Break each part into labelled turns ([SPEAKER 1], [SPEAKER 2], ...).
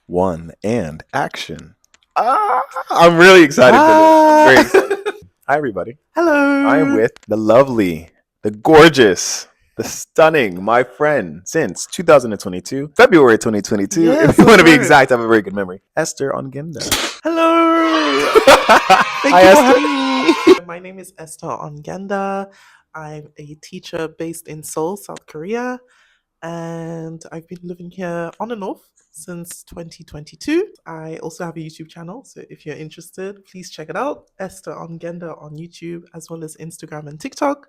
[SPEAKER 1] One, and action. I'm really excited for this. I'm very excited. Hi, everybody.
[SPEAKER 2] Hello.
[SPEAKER 1] I am with the lovely, the gorgeous, the stunning, my friend since 2022, February 2022.
[SPEAKER 2] Yes,
[SPEAKER 1] if you want to be
[SPEAKER 2] that's right.
[SPEAKER 1] exact, I have a very good memory. Esther Ongenda.
[SPEAKER 2] Hello. Thank
[SPEAKER 1] Hi,
[SPEAKER 2] you for
[SPEAKER 1] Esther.
[SPEAKER 2] having me. My name is Esther Ongenda. I'm a teacher based in Seoul, South Korea, and I've been living here on and off since 2022. I also have a YouTube channel, so if you're interested, please check it out. Esther Ongenda on YouTube, as well as Instagram and TikTok.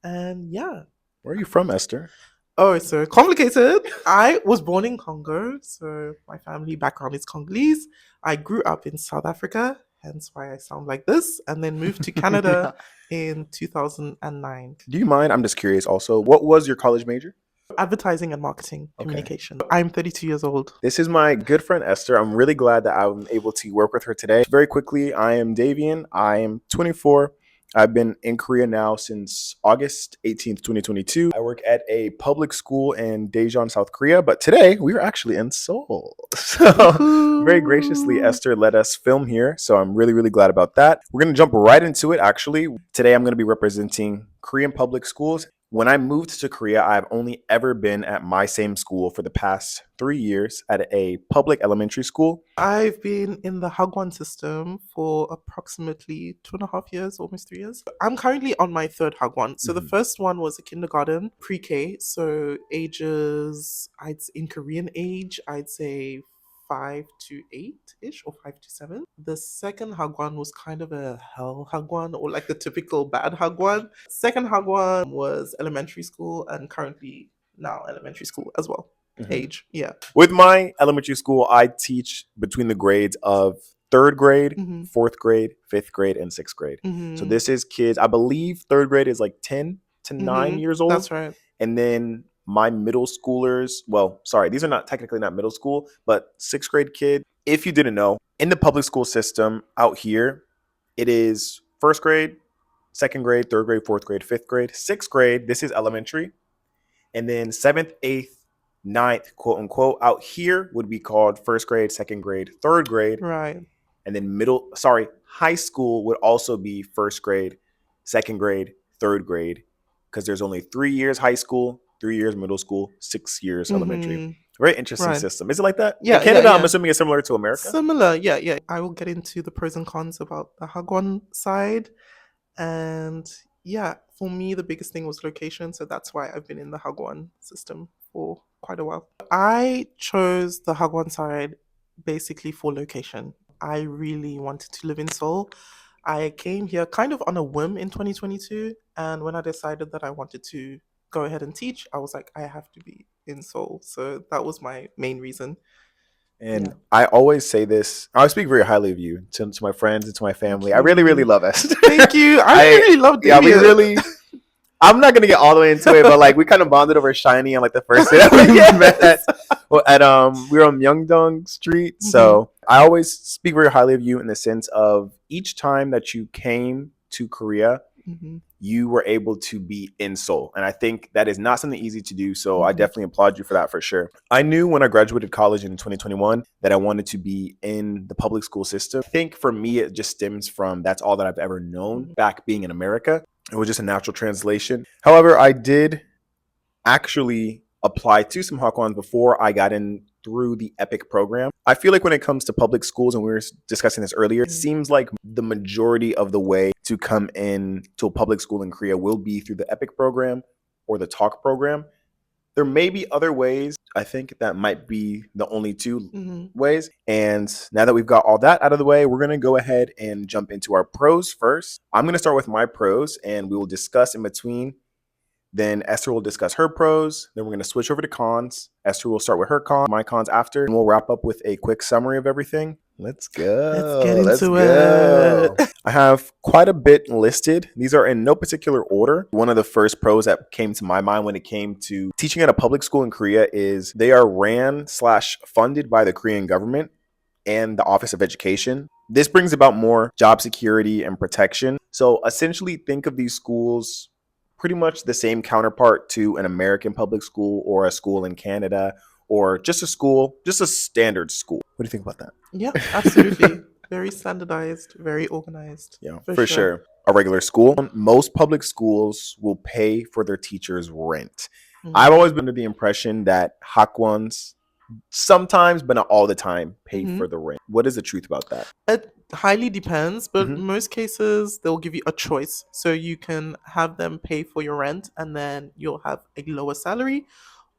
[SPEAKER 2] And yeah.
[SPEAKER 1] Where are you from, Esther?
[SPEAKER 2] Oh, it's so complicated. I was born in Congo, so my family background is Congolese. I grew up in South Africa, hence why I sound like this, and then moved to Canada in 2009.
[SPEAKER 1] Do you mind? I'm just curious also. What was your college major?
[SPEAKER 2] Advertising and marketing
[SPEAKER 1] Okay.
[SPEAKER 2] communication. I'm 32 years old.
[SPEAKER 1] This is my good friend Esther. I'm really glad that I'm able to work with her today. Very quickly, I am Daejeon. I am 24. I've been in Korea now since August 18th, 2022. I work at a public school in Daejeon, South Korea, but today we are actually in Seoul. So very graciously, Esther let us film here. So I'm really, really glad about that. We're going to jump right into it, actually. Today, I'm going to be representing Korean public schools. When I moved to Korea, I've only ever been at my same school for the past 3 years at a public elementary school.
[SPEAKER 2] I've been in the Hagwon system for approximately 2.5 years, almost 3 years. I'm currently on my third Hagwon. So the first one was a kindergarten, pre-K. So ages, in Korean age, I'd say 5 to 8-ish or 5 to 7. The second Hagwon was kind of a hell Hagwon, or like the typical bad Hagwon. Second Hagwon was elementary school, and currently now elementary school as well. Age, yeah.
[SPEAKER 1] With my elementary school, I teach between the grades of third grade, fourth grade, fifth grade, and sixth grade. So this is kids, I believe third grade is like 10 to 9 years old.
[SPEAKER 2] That's right.
[SPEAKER 1] And then my middle schoolers, well, sorry, these are not technically not middle school, but sixth grade kid. If you didn't know, in the public school system out here, it is first grade, second grade, third grade, fourth grade, fifth grade, sixth grade. This is elementary. And then seventh, eighth, ninth, quote unquote, out here would be called first grade, second grade, third grade.
[SPEAKER 2] Right.
[SPEAKER 1] And then high school would also be first grade, second grade, third grade, because there's only 3 years high school, 3 years middle school, 6 years elementary. Very interesting system. Is it like that?
[SPEAKER 2] Yeah.
[SPEAKER 1] In Canada,
[SPEAKER 2] yeah.
[SPEAKER 1] I'm assuming it's similar to America.
[SPEAKER 2] Similar, yeah. I will get into the pros and cons about the Hagwon side. And yeah, for me, the biggest thing was location. So that's why I've been in the Hagwon system for quite a while. I chose the Hagwon side basically for location. I really wanted to live in Seoul. I came here kind of on a whim in 2022. And when I decided that I wanted to go ahead and teach, I was like, I have to be in Seoul. So that was my main reason.
[SPEAKER 1] And I always say this, I speak very highly of you to my friends and to my family. I really, really love Esther.
[SPEAKER 2] Thank you. I really love Daejeon.
[SPEAKER 1] Yeah, we really, I'm not going to get all the way into it, but like we kind of bonded over Shiny on like the first day that we met. Well, we were on Myeongdong Street. So I always speak very highly of you in the sense of each time that you came to Korea, you were able to be in Seoul. And I think that is not something easy to do. So I definitely applaud you for that for sure. I knew when I graduated college in 2021 that I wanted to be in the public school system. I think for me, it just stems from that's all that I've ever known back being in America. It was just a natural translation. However, I did actually apply to some Hagwons before I got in through the EPiK program. I feel like when it comes to public schools, and we were discussing this earlier, it seems like the majority of the way to come in to a public school in Korea will be through the EPiK program or the Talk program. There may be other ways. I think that might be the only two ways. And now that we've got all that out of the way, we're going to go ahead and jump into our pros first. I'm going to start with my pros, and we will discuss in between. Then Esther will discuss her pros. Then we're going to switch over to cons. Esther will start with her cons, my cons after, and we'll wrap up with a quick summary of everything. Let's go.
[SPEAKER 2] Let's get into it.
[SPEAKER 1] I have quite a bit listed. These are in no particular order. One of the first pros that came to my mind when it came to teaching at a public school in Korea is they are ran/funded by the Korean government and the Office of Education. This brings about more job security and protection. So essentially think of these schools pretty much the same counterpart to an American public school or a school in Canada or just a school, just a standard school. What do you think about that?
[SPEAKER 2] Yeah, absolutely. Very standardized, very organized.
[SPEAKER 1] Yeah,
[SPEAKER 2] For
[SPEAKER 1] for
[SPEAKER 2] sure.
[SPEAKER 1] sure. A regular school. Most public schools will pay for their teachers' rent. I've always been under the impression that Hagwons sometimes, but not all the time, pay
[SPEAKER 2] Mhm.
[SPEAKER 1] for the rent. What is the truth about that?
[SPEAKER 2] It highly depends, but
[SPEAKER 1] Mhm.
[SPEAKER 2] most cases they'll give you a choice. So you can have them pay for your rent and then you'll have a lower salary,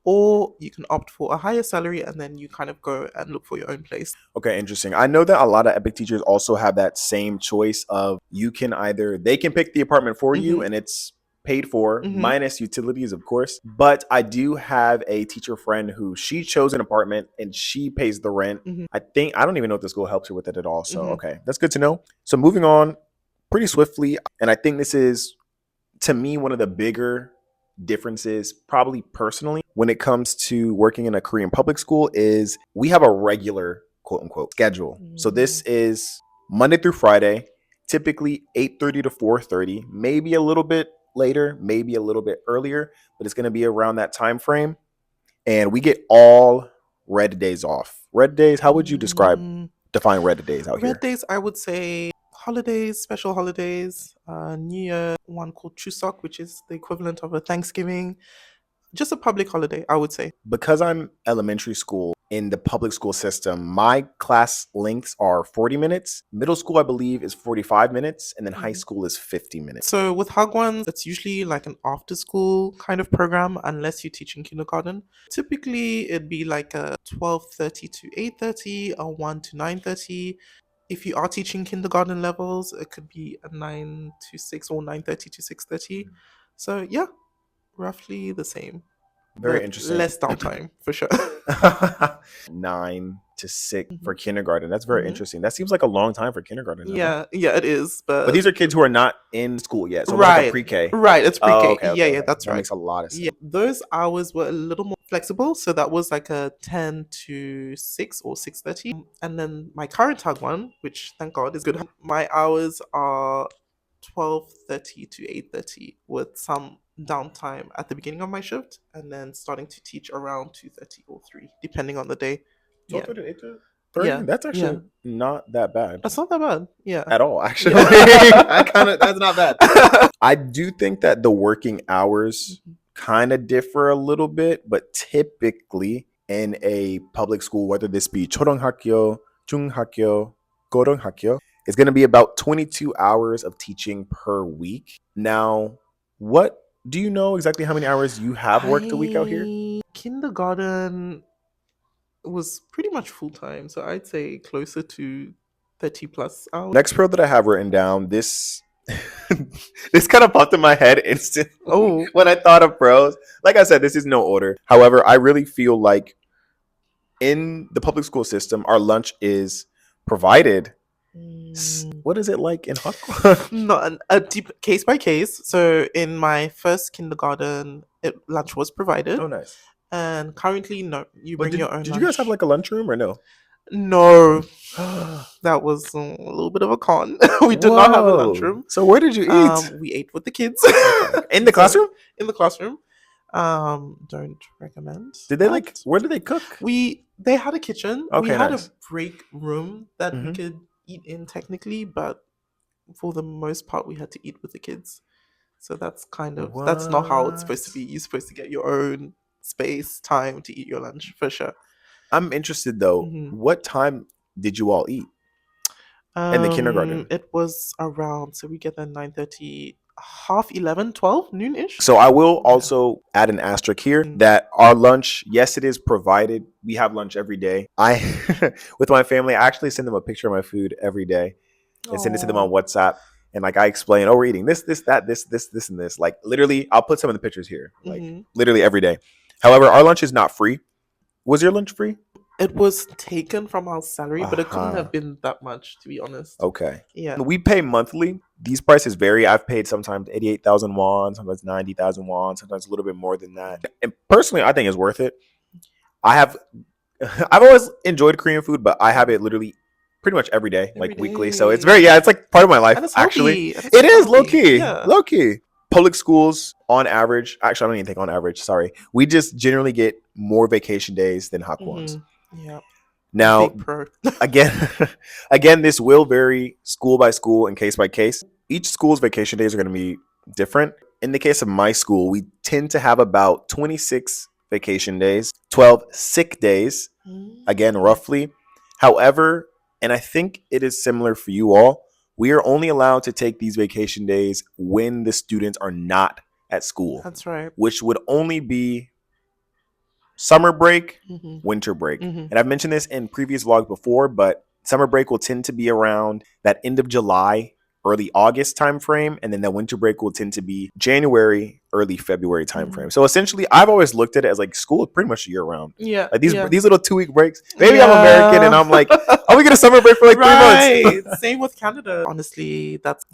[SPEAKER 2] or you can opt for a higher salary and then you kind of go and look for your own place.
[SPEAKER 1] Okay, interesting. I know that a lot of EPiK teachers also have that same choice of you can either they can pick the apartment for you and it's paid for minus utilities, of course. But I do have a teacher friend who she chose an apartment and she pays the rent. I don't even know if the school helps her with it at all. So okay, that's good to know. So moving on pretty swiftly, and I think this is to me one of the bigger differences probably personally when it comes to working in a Korean public school is we have a regular quote unquote schedule. So this is Monday through Friday, typically 8:30 to 4:30, maybe a little bit later, maybe a little bit earlier, but it's going to be around that time frame. And we get all red days off. Red days, how would you define red days out here?
[SPEAKER 2] Red days, I would say holidays, special holidays, New Year, one called Chuseok, which is the equivalent of a Thanksgiving. Just a public holiday, I would say.
[SPEAKER 1] Because I'm elementary school in the public school system, my class lengths are 40 minutes. Middle school, I believe, is 45 minutes, and then high school is 50 minutes.
[SPEAKER 2] So with Hagwons, it's usually like an after school kind of program unless you teach in kindergarten. Typically, it'd be like a 12:30 to 8:30, a 1 to 9:30. If you are teaching kindergarten levels, it could be a 9 to 6 or 9:30 to 6:30. So yeah, roughly the same.
[SPEAKER 1] Very
[SPEAKER 2] but
[SPEAKER 1] interesting.
[SPEAKER 2] Less downtime for sure.
[SPEAKER 1] 9 to 6 for kindergarten. That's very interesting. That seems like a long time for kindergarten.
[SPEAKER 2] Yeah, it is.
[SPEAKER 1] But these are kids who are not in school yet. So more
[SPEAKER 2] right,
[SPEAKER 1] like a pre-K.
[SPEAKER 2] right. It's pre-K.
[SPEAKER 1] Oh, okay,
[SPEAKER 2] yeah, that's
[SPEAKER 1] that
[SPEAKER 2] right.
[SPEAKER 1] makes a lot of sense.
[SPEAKER 2] Yeah, those hours were a little more flexible, so that was like a 10 to 6 or 6:30. And then my current Hagwon, which thank God is good, my hours are 12:30 to 8:30 with some downtime at the beginning of my shift and then starting to teach around 2:30 or 3 depending on the day.
[SPEAKER 1] 12:30 to 8:30?
[SPEAKER 2] Yeah.
[SPEAKER 1] That's actually not that bad.
[SPEAKER 2] That's not that bad. Yeah.
[SPEAKER 1] At all, actually. That's not bad. I do think that the working hours kind of differ a little bit, but typically in a public school, whether this be 초등학교, 중학교, 고등학교, it's going to be about 22 hours of teaching per week. Now, what do you know exactly how many hours you have worked a week out here?
[SPEAKER 2] Kindergarten was pretty much full time, so I'd say closer to 30 plus hours.
[SPEAKER 1] Next pro that I have written down, this this kind of popped in my head instantly when I thought of pros. Like I said, this is no order. However, I really feel like in the public school system, our lunch is provided. What is it like in Hagwon?
[SPEAKER 2] Not a deep case by case. So in my first kindergarten, lunch was provided.
[SPEAKER 1] Oh, nice.
[SPEAKER 2] And currently, no, you bring your own lunch.
[SPEAKER 1] Did you guys have like a lunchroom or no?
[SPEAKER 2] No, that was a little bit of a con. We did not have a lunchroom.
[SPEAKER 1] So where did you eat?
[SPEAKER 2] We ate with the kids.
[SPEAKER 1] In the classroom?
[SPEAKER 2] In the classroom. Don't recommend.
[SPEAKER 1] Did they where did they cook?
[SPEAKER 2] They had a kitchen.
[SPEAKER 1] Okay,
[SPEAKER 2] we had
[SPEAKER 1] nice.
[SPEAKER 2] a break room that we could eat in technically, but for the most part we had to eat with the kids. So that's kind of that's not how it's supposed to be. You're supposed to get your own space, time to eat your lunch for sure.
[SPEAKER 1] I'm interested though. What time did you all eat in the kindergarten?
[SPEAKER 2] It was around, so we get there 9:30, 11:30, 12 noon-ish.
[SPEAKER 1] So I will also add an asterisk here that our lunch, yes, it is provided. We have lunch every day. With my family, I actually send them a picture of my food every day and send it to them on WhatsApp. And like I explain, we're eating this, that, this, and this. Like literally, I'll put some of the pictures here. Like literally every day. However, our lunch is not free. Was your lunch free?
[SPEAKER 2] It was taken from our salary, but it couldn't have been that much, to be honest.
[SPEAKER 1] Okay.
[SPEAKER 2] Yeah.
[SPEAKER 1] We pay monthly. These prices vary. I've paid sometimes 88,000 won, sometimes 90,000 won, sometimes a little bit more than that. And personally, I think it's worth it. I've always enjoyed Korean food, but I have it literally pretty much every day, weekly. So it's it's like part of my life, actually. It is low key. Yeah. Low key. Public schools, on average, actually, I don't even think on average, sorry. We just generally get more vacation days than Hagwons.
[SPEAKER 2] Yeah.
[SPEAKER 1] Now,
[SPEAKER 2] Big pro.
[SPEAKER 1] again, again, this will vary school by school and case by case. Each school's vacation days are going to be different. In the case of my school, we tend to have about 26 vacation days, 12 sick days, again, roughly. However, and I think it is similar for you all, we are only allowed to take these vacation days when the students are not at school.
[SPEAKER 2] That's right.
[SPEAKER 1] Which would only be summer break, winter break. And I've mentioned this in previous vlogs before, but summer break will tend to be around that end of July, early August timeframe, and then the winter break will tend to be January, early February timeframe. So essentially, I've always looked at it as like school is pretty much year round.
[SPEAKER 2] Yeah,
[SPEAKER 1] like these little 2-week breaks. Maybe I'm American and I'm like, oh, we get a summer break for like 3 months.
[SPEAKER 2] Same with Canada. Honestly, that's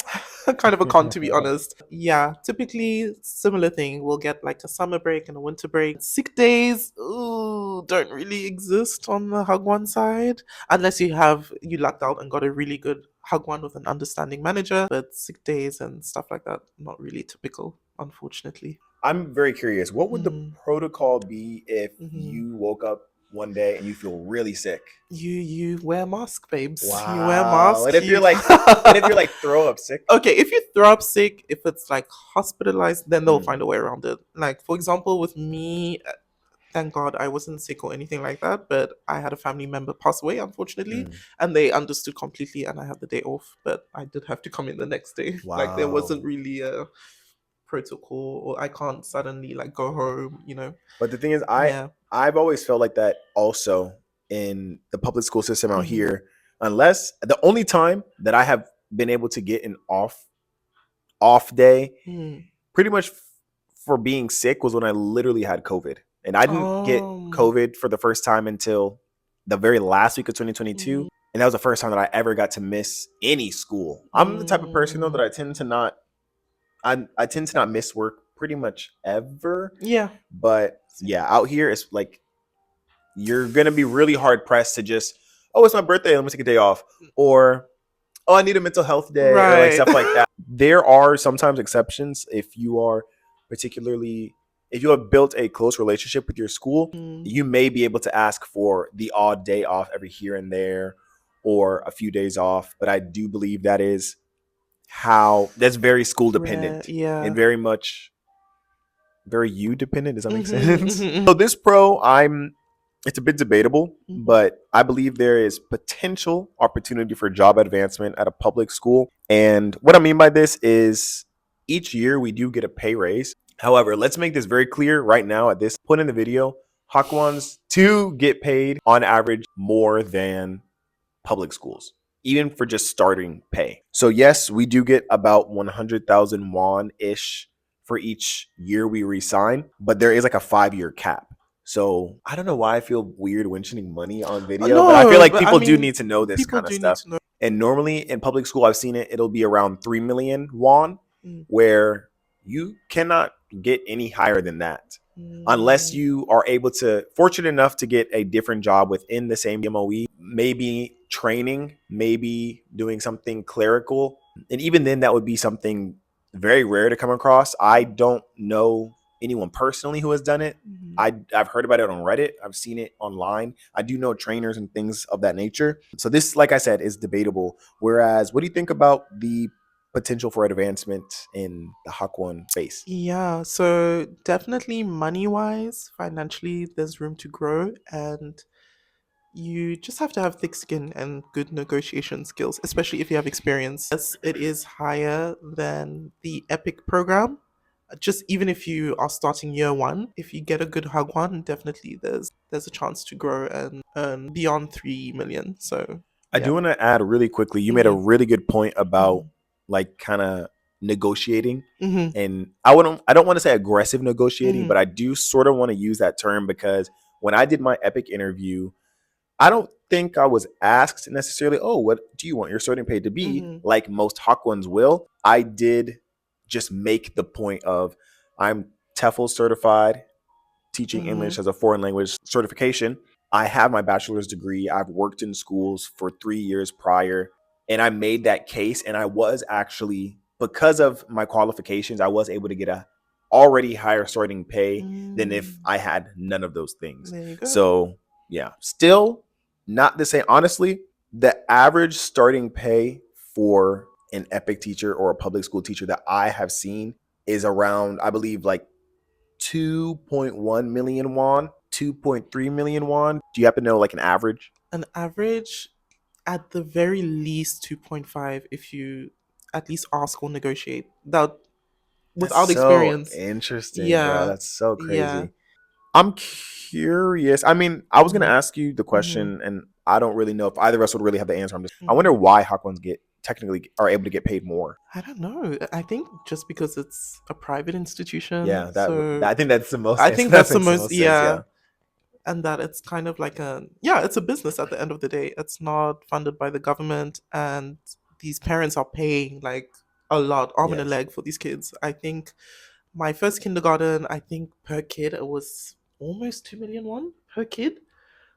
[SPEAKER 2] kind of a con, to be honest. Yeah, typically similar thing. We'll get like a summer break and a winter break. Sick days, don't really exist on the Hagwon side unless you lucked out and got a really good Hagwon with an understanding manager. But sick days and stuff like that, not really typical, unfortunately.
[SPEAKER 1] I'm very curious. What would the protocol be if you woke up one day and you feel really sick?
[SPEAKER 2] You wear a mask, babes.
[SPEAKER 1] Wow.
[SPEAKER 2] You wear a mask.
[SPEAKER 1] And if you're like throw up sick?
[SPEAKER 2] Okay, if you throw up sick, if it's like hospitalized, then they'll find a way around it. Like, for example, with me, thank God I wasn't sick or anything like that, but I had a family member pass away, unfortunately, and they understood completely, and I had the day off, but I did have to come in the next day.
[SPEAKER 1] Wow.
[SPEAKER 2] Like, there wasn't really a protocol, or I can't suddenly like go home,
[SPEAKER 1] But the thing is, I've always felt like that also in the public school system out here, unless the only time that I have been able to get an off day pretty much for being sick was when I literally had COVID. And I didn't get COVID for the first time until the very last week of 2022. And that was the first time that I ever got to miss any school. I'm the type of person though that I tend to not miss work pretty much ever.
[SPEAKER 2] Yeah.
[SPEAKER 1] But yeah, out here it's like you're gonna be really hard pressed to just, oh, it's my birthday, let me take a day off. Or, oh, I need a mental health day, or like stuff like that. There are sometimes exceptions if you have built a close relationship with your school, you may be able to ask for the odd day off every here and there or a few days off. But I do believe that's very school dependent.
[SPEAKER 2] Yeah.
[SPEAKER 1] And very you dependent. Does that make sense? So this it's a bit debatable, but I believe there is potential opportunity for job advancement at a public school. And what I mean by this is each year we do get a pay raise. However, let's make this very clear right now at this point in the video. Hagwons do get paid on average more than public schools, even for just starting pay. So yes, we do get about 100,000 won-ish for each year we resign, but there is like a 5-year cap. So I don't know why I feel weird mentioning money on video, but I feel like people do need to know this kind of stuff. And normally in public school, I've seen it'll be around 3 million won, where you cannot get any higher than that unless you are fortunate enough to get a different job within the same MOE, maybe training, maybe doing something clerical. And even then that would be something very rare to come across. I don't know anyone personally who has done it. I've heard about it on Reddit. I've seen it online. I do know trainers and things of that nature. So this, like I said, is debatable. Whereas, what do you think about the potential for advancement in the Hagwon space?
[SPEAKER 2] Yeah, so definitely money-wise, financially, there's room to grow, and you just have to have thick skin and good negotiation skills, especially if you have experience. Yes, it is higher than the EPiK program. Just even if you are starting year one, if you get a good Hagwon, definitely there's a chance to grow and earn beyond 3 million. So
[SPEAKER 1] I do want to add really quickly, you made a really good point about like kind of negotiating. And I don't want to say aggressive negotiating, but I do sort of want to use that term because when I did my EPiK interview, I don't think I was asked necessarily, oh, what do you want your starting pay to be? Like most Hagwons will. I did just make the point of I'm TEFL certified, teaching English as a foreign language certification. I have my bachelor's degree. I've worked in schools for 3 years prior, and I made that case. And I was actually, because of my qualifications, I was able to get a already higher starting pay than if I had none of those things.
[SPEAKER 2] There you go.
[SPEAKER 1] So yeah, still not the same. Honestly, the average starting pay for an EPiK teacher or a public school teacher that I have seen is around, I believe, like 2.1 million won, 2.3 million won. Do you happen to know like an average?
[SPEAKER 2] An average, at the very least 2.5, if you at least ask or negotiate. That
[SPEAKER 1] That's
[SPEAKER 2] without
[SPEAKER 1] so
[SPEAKER 2] experience.
[SPEAKER 1] interesting, bro.
[SPEAKER 2] Yeah.
[SPEAKER 1] That's so
[SPEAKER 2] Yeah.
[SPEAKER 1] crazy. I'm curious. I mean, I was gonna
[SPEAKER 2] Mhm.
[SPEAKER 1] ask you the question, and I don't really know if either of us would really have the answer. I
[SPEAKER 2] Mhm.
[SPEAKER 1] wonder why Hagwons get technically are able to get paid more.
[SPEAKER 2] I don't know. I think just because it's a private institution,
[SPEAKER 1] Yeah,
[SPEAKER 2] so
[SPEAKER 1] I think that's the most
[SPEAKER 2] I
[SPEAKER 1] answer.
[SPEAKER 2] think
[SPEAKER 1] That
[SPEAKER 2] that's the
[SPEAKER 1] makes the
[SPEAKER 2] most,
[SPEAKER 1] most sense.
[SPEAKER 2] yeah,
[SPEAKER 1] Yeah.
[SPEAKER 2] and that it's kind of like it's a business at the end of the day. It's not funded by the government, and these parents are paying like a lot, arm and a
[SPEAKER 1] Yes.
[SPEAKER 2] leg for these kids. I think my first kindergarten, I think per kid it was almost 2 million won per kid.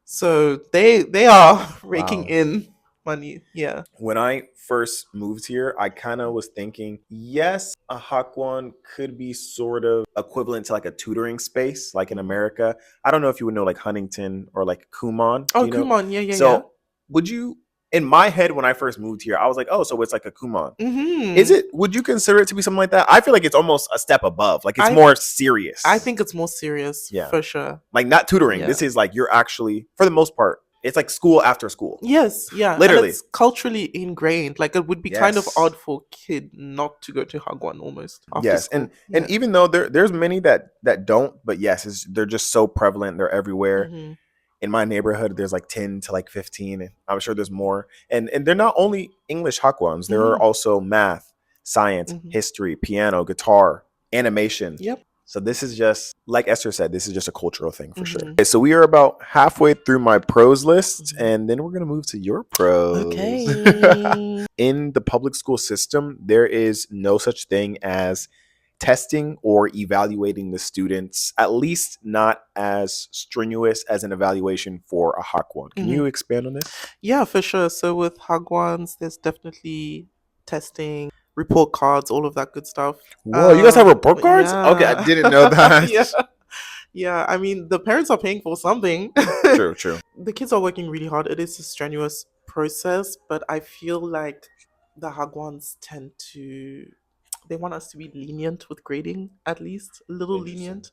[SPEAKER 2] So they are raking
[SPEAKER 1] Wow.
[SPEAKER 2] in money. Yeah.
[SPEAKER 1] When I first moved here, I kind of was thinking, yes, a Hagwon could be sort of equivalent to like a tutoring space, like in America. I don't know if you would know like Huntington or like Kumon. Do
[SPEAKER 2] Oh,
[SPEAKER 1] you know?
[SPEAKER 2] Kumon, yeah, yeah, yeah.
[SPEAKER 1] So would you? In my head, when I first moved here, I was like, oh, so it's like a Kumon. Is
[SPEAKER 2] Mm-hmm.
[SPEAKER 1] it? Would you consider it to be something like that? I feel like it's almost a step above. Like it's
[SPEAKER 2] I
[SPEAKER 1] more serious.
[SPEAKER 2] I think it's more serious,
[SPEAKER 1] Yeah.
[SPEAKER 2] for sure.
[SPEAKER 1] Like not tutoring.
[SPEAKER 2] Yeah.
[SPEAKER 1] This is like you're actually, for the most part, it's like school after school.
[SPEAKER 2] Yes, yeah.
[SPEAKER 1] Literally.
[SPEAKER 2] And it's culturally ingrained. Like it would be kind of
[SPEAKER 1] Yes.
[SPEAKER 2] odd for a kid not to go to Hagwon almost after
[SPEAKER 1] Yes,
[SPEAKER 2] school.
[SPEAKER 1] and even though there's many that don't, but yes, they're just so prevalent. They're everywhere.
[SPEAKER 2] Mm-hmm.
[SPEAKER 1] In my neighborhood, there's like 10 to like 15, and I'm sure there's more. And they're not only English Hagwons. There are
[SPEAKER 2] Mm-hmm.
[SPEAKER 1] also math, science,
[SPEAKER 2] Mm-hmm.
[SPEAKER 1] history, piano, guitar, animation.
[SPEAKER 2] Yep.
[SPEAKER 1] So this is just like Esther said. This is just a cultural thing for sure.
[SPEAKER 2] Mhm.
[SPEAKER 1] Okay, so we are about halfway through my pros list,
[SPEAKER 2] Mhm.
[SPEAKER 1] and then we're gonna move to your pros.
[SPEAKER 2] Okay.
[SPEAKER 1] In the public school system, there is no such thing as testing or evaluating the students, at least not as strenuous as an evaluation for a Hagwon. Can you expand on this?
[SPEAKER 2] Yeah, for sure. So with Hagwons, there's definitely testing, report cards, all of that good stuff.
[SPEAKER 1] Whoa, you guys have report cards? Okay, I didn't know that.
[SPEAKER 2] Yeah. Yeah, I mean, the parents are paying for something.
[SPEAKER 1] True.
[SPEAKER 2] The kids are working really hard. It is a strenuous process, but I feel like the Hagwons tend to, they want us to be lenient with grading, at least a little lenient.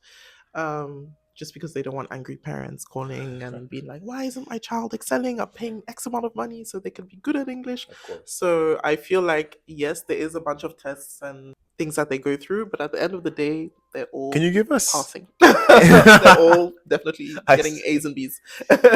[SPEAKER 2] Just because they don't want angry parents calling and being like, why isn't my child excelling? I'm paying X amount of money so they can be good at English.
[SPEAKER 1] Of course.
[SPEAKER 2] So I feel like, yes, there is a bunch of tests and things that they go through, but at the end of the day, they're all
[SPEAKER 1] Can you give us
[SPEAKER 2] passing. They're all definitely
[SPEAKER 1] I
[SPEAKER 2] getting
[SPEAKER 1] see.
[SPEAKER 2] A's and B's.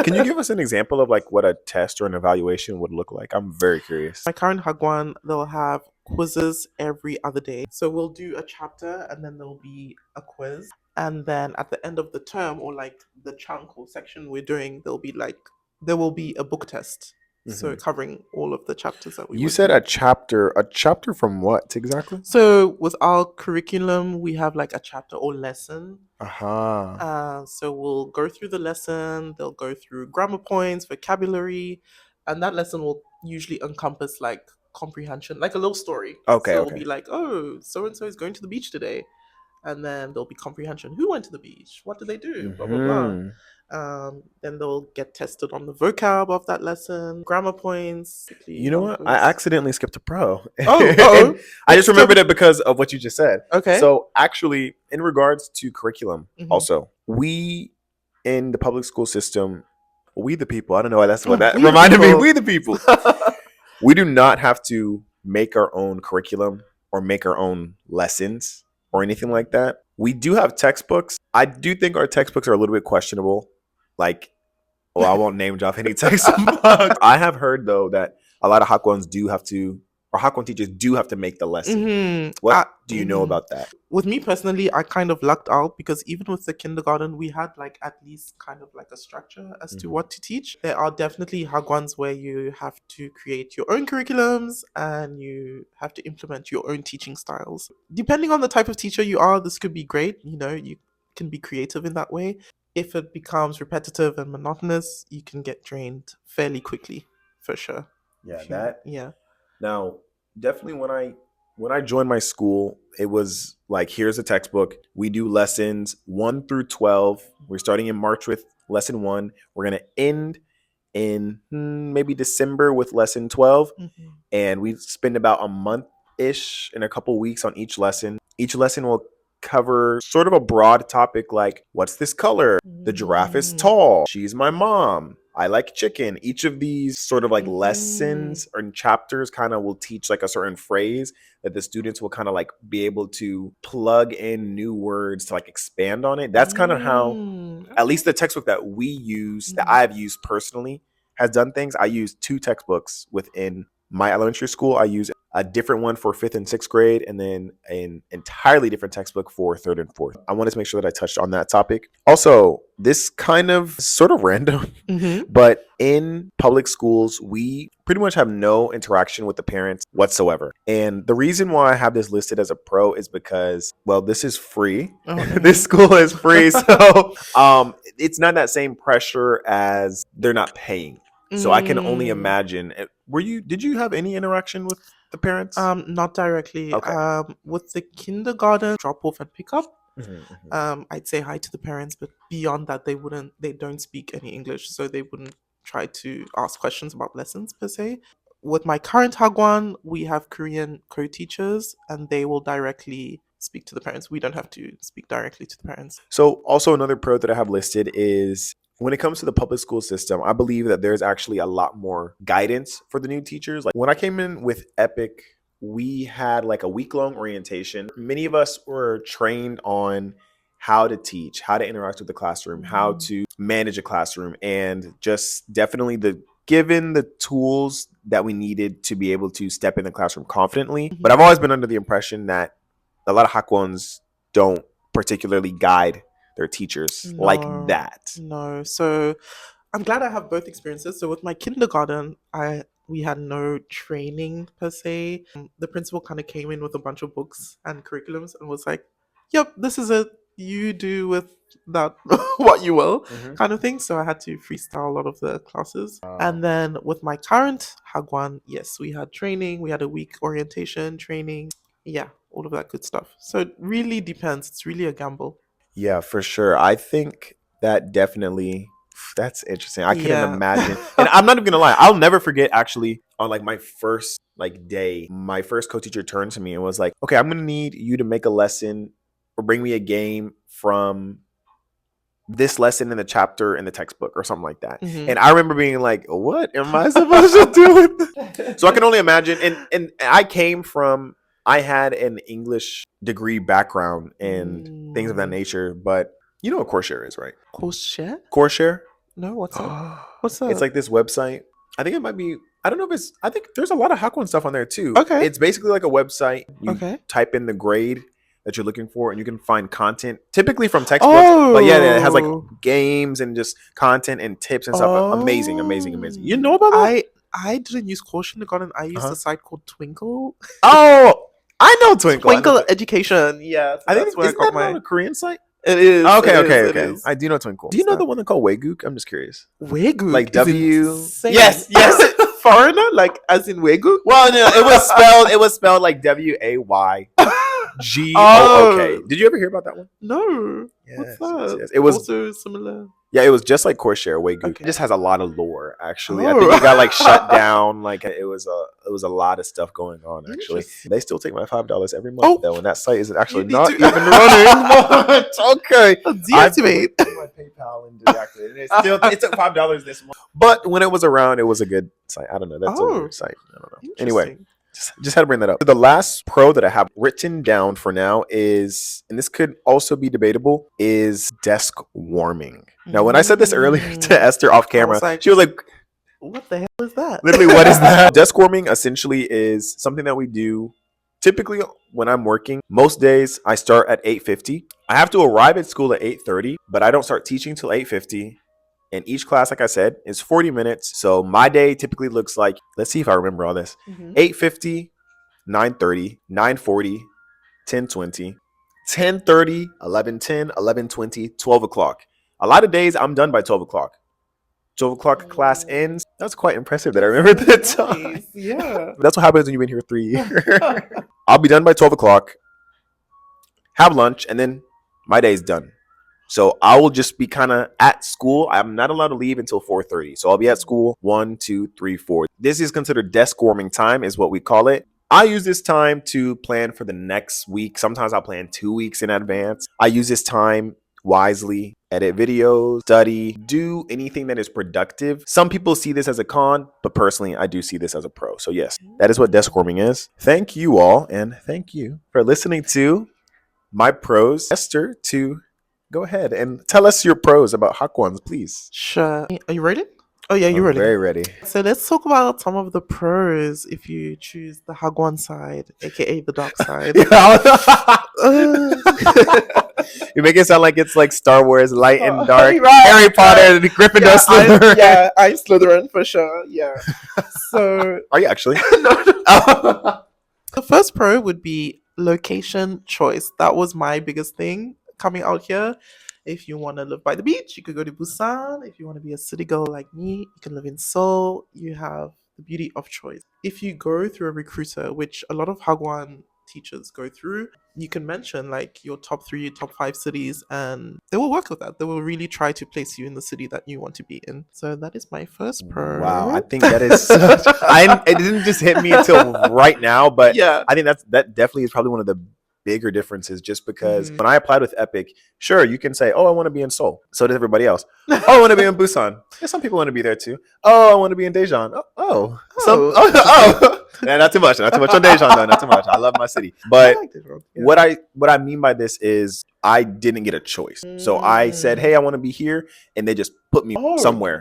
[SPEAKER 1] Can you give us an example of like what a test or an evaluation would look like? I'm very curious.
[SPEAKER 2] My current Hagwon, they'll have quizzes every other day. So we'll do a chapter and then there'll be a quiz. And then at the end of the term or like the chunk or section we're doing, there will be a book test. So covering all of the chapters that we
[SPEAKER 1] You
[SPEAKER 2] went
[SPEAKER 1] said
[SPEAKER 2] through.
[SPEAKER 1] a chapter from what exactly?
[SPEAKER 2] So with our curriculum, we have like a chapter or lesson.
[SPEAKER 1] Aha.
[SPEAKER 2] So we'll go through the lesson, they'll go through grammar points, vocabulary, and that lesson will usually encompass like comprehension, like a little story.
[SPEAKER 1] Okay,
[SPEAKER 2] So it'll
[SPEAKER 1] okay.
[SPEAKER 2] be like, oh, so and so is going to the beach today. And then there'll be comprehension. Who went to the beach? What did they do? Blah, blah, blah. Then they'll get tested on the vocab of that lesson, grammar points.
[SPEAKER 1] You know what? I accidentally skipped a pro.
[SPEAKER 2] Oh.
[SPEAKER 1] I just remembered it because of what you just said.
[SPEAKER 2] Okay.
[SPEAKER 1] So actually, in regards to curriculum,
[SPEAKER 2] Mhm.
[SPEAKER 1] also, we in the public school system, we the people, I don't know why that's what that
[SPEAKER 2] We the
[SPEAKER 1] reminded me.
[SPEAKER 2] people.
[SPEAKER 1] We the people. We do not have to make our own curriculum or make our own lessons or anything like that. We do have textbooks. I do think our textbooks are a little bit questionable. Like, well, I won't name drop any textbooks. I have heard though that a lot of Hagwons do have to, or Hagwon teachers do have to make the lesson.
[SPEAKER 2] Mhm.
[SPEAKER 1] What do you know about that?
[SPEAKER 2] With me personally, I kind of lucked out because even with the kindergarten, we had like at least kind of like a structure as to what to teach. There are definitely Hagwons where you have to create your own curriculums and you have to implement your own teaching styles. Depending on the type of teacher you are, this could be great. You know, you can be creative in that way. If it becomes repetitive and monotonous, you can get drained fairly quickly, for sure. Yeah.
[SPEAKER 1] Now, definitely when I joined my school, it was like, here's a textbook. We do lessons 1 through 12. We're starting in March with lesson 1. We're going to end in maybe December with lesson 12.
[SPEAKER 2] Mhm.
[SPEAKER 1] And we spend about a month-ish and a couple weeks on each lesson. Each lesson will cover sort of a broad topic like, what's this color? The giraffe is tall. She's my mom. I like chicken. Each of these sort of like lessons or chapters kind of will teach like a certain phrase that the students will kind of like be able to plug in new words to like expand on it. That's kind of how, at least the textbook that we use, that I've used personally, has done things. I use 2 textbooks within my elementary school. I use a different one for 5th and 6th grade, and then an entirely different textbook for 3rd and 4th. I wanted to make sure that I touched on that topic. Also, this kind of sort of random, but in public schools, we pretty much have no interaction with the parents whatsoever. And the reason why I have this listed as a pro is because, well, this is free. This school is free. So it's not that same pressure as they're not paying. So I can only imagine. Did you have any interaction with the parents?
[SPEAKER 2] Not directly.
[SPEAKER 1] Okay.
[SPEAKER 2] With the kindergarten drop off and pick up, I'd say hi to the parents, but beyond that, they don't speak any English, so they wouldn't try to ask questions about lessons per se. With my current Hagwon, we have Korean co-teachers, and they will directly speak to the parents. We don't have to speak directly to the parents.
[SPEAKER 1] So also another pro that I have listed is, when it comes to the public school system, I believe that there's actually a lot more guidance for the new teachers. Like when I came in with EPiK, we had like a week-long orientation. Many of us were trained on how to teach, how to interact with the classroom, how to manage a classroom, and just definitely given the tools that we needed to be able to step in the classroom confidently. But I've always been under the impression that a lot of Hagwons don't particularly guide their teachers like that.
[SPEAKER 2] No. So I'm glad I have both experiences. So with my kindergarten, we had no training per se. The principal kind of came in with a bunch of books and curriculums and was like, yep, this is it. You do with that what you will, kind of thing. So I had to freestyle a lot of the classes. And then with my current Hagwon, yes, we had training. We had a week orientation training. Yeah, all of that good stuff. So it really depends. It's really a gamble.
[SPEAKER 1] Yeah, for sure. I think that definitely, that's interesting. I couldn't imagine. And I'm not even gonna lie, I'll never forget actually on like my first like day, my first co-teacher turned to me and was like, okay, I'm gonna need you to make a lesson or bring me a game from this lesson in the chapter in the textbook or something like that. And I remember being like, what am I supposed to do with this? So I can only imagine. And I had an English degree background and things of that nature, but you know what Coursera is, right? Coursera?
[SPEAKER 2] No, what's that? What's that?
[SPEAKER 1] It's like this website. I think it might be, I don't know if I think there's a lot of Hagwon stuff on there too.
[SPEAKER 2] Okay.
[SPEAKER 1] It's basically like a website. You type in the grade that you're looking for and you can find content typically from textbooks. But yeah, it has like games and just content and tips and stuff. Amazing. You know about that?
[SPEAKER 2] I didn't use Coursera. I used a site called Twinkle.
[SPEAKER 1] Oh, I know Twinkle.
[SPEAKER 2] Twinkle Education. Yeah. So
[SPEAKER 1] I think that's where I got my Korean site.
[SPEAKER 2] It is.
[SPEAKER 1] Okay. I do know Twinkle. Do you know the one they call Waegook? I'm just curious.
[SPEAKER 2] Waegook?
[SPEAKER 1] Like W.
[SPEAKER 2] Yes. Foreigner? Like as in Waegook?
[SPEAKER 1] Well, no, it was spelled like WAYGOOK. Did you ever hear about that one?
[SPEAKER 2] No.
[SPEAKER 1] Yes,
[SPEAKER 2] What's that?
[SPEAKER 1] yes. It was
[SPEAKER 2] also similar.
[SPEAKER 1] Yeah, it was just like Coursera, Waegook. It just has a lot of lore, actually. I think it got like shut down. Like it was a lot of stuff going on, actually. They still take my $5 every month though, and that site is actually not even running. Okay.
[SPEAKER 2] Deactivate.
[SPEAKER 1] I put my PayPal and deactivated it. It took $5 this month. But when it was around, it was a good site. I don't know. That's a weird site. I don't know. Anyway. Just had to bring that up. The last pro that I have written down for now is, and this could also be debatable, is desk warming. Now, when I said this earlier to Esther off camera, she was like,
[SPEAKER 2] what the hell is that?
[SPEAKER 1] Literally, what is that? Desk warming essentially is something that we do typically when I'm working. Most days I start at 8:50. I have to arrive at school at 8:30, but I don't start teaching till 8:50. And each class, like I said, is 40 minutes. So my day typically looks like, let's see if I remember all this. 8:50, 9:30, 9:40, 10:20, 10:30, 11:10, 11:20, 12 o'clock. A lot of days I'm done by 12 o'clock. 12 o'clock class ends. That's quite impressive that I remember the time.
[SPEAKER 2] Yeah.
[SPEAKER 1] That's what happens when you've been here 3 years. I'll be done by 12 o'clock, have lunch, and then my day's done. So I will just be kind of at school. I'm not allowed to leave until 4:30. So I'll be at school 1, 2, 3, 4. This is considered desk warming time, is what we call it. I use this time to plan for the next week. Sometimes I'll plan 2 weeks in advance. I use this time wisely, edit videos, study, do anything that is productive. Some people see this as a con, but personally, I do see this as a pro. So yes, that is what desk warming is. Thank you all, and thank you for listening to my pros. Esther, to go ahead and tell us your pros about Hagwons, please.
[SPEAKER 2] Sure. Are you ready? Oh yeah, you're
[SPEAKER 1] I'm
[SPEAKER 2] ready.
[SPEAKER 1] very ready.
[SPEAKER 2] So let's talk about some of the pros if you choose the Hagwon side, aka the dark side.
[SPEAKER 1] You make it sound like it's like Star Wars, light and dark,
[SPEAKER 2] Right,
[SPEAKER 1] Harry Potter, Gryffindor, Slytherin.
[SPEAKER 2] I'm Slytherin for sure. Yeah. So
[SPEAKER 1] Are you actually?
[SPEAKER 2] the first pro would be location choice. That was my biggest thing coming out here. If you want to live by the beach, you could go to Busan. If you want to be a city girl like me, you can live in Seoul. You have the beauty of choice. If you go through a recruiter, which a lot of Hagwon teachers go through, you can mention like your top 3, top 5 cities, and they will work with that. They will really try to place you in the city that you want to be in. So that is my first pro.
[SPEAKER 1] Wow, I think that is such. It didn't just hit me until right now, but
[SPEAKER 2] yeah.
[SPEAKER 1] I think that definitely is probably one of the bigger differences, just because when I applied with EPiK, sure, you can say, oh, I want to be in Seoul. So does everybody else. Oh, I want to be in Busan. Yeah, some people want to be there too. Oh, I want to be in Daejeon. Yeah, not too much on Daejeon though, not too much. I love my city. But what I mean by this is I didn't get a choice. So I said, hey, I want to be here, and they just put me somewhere.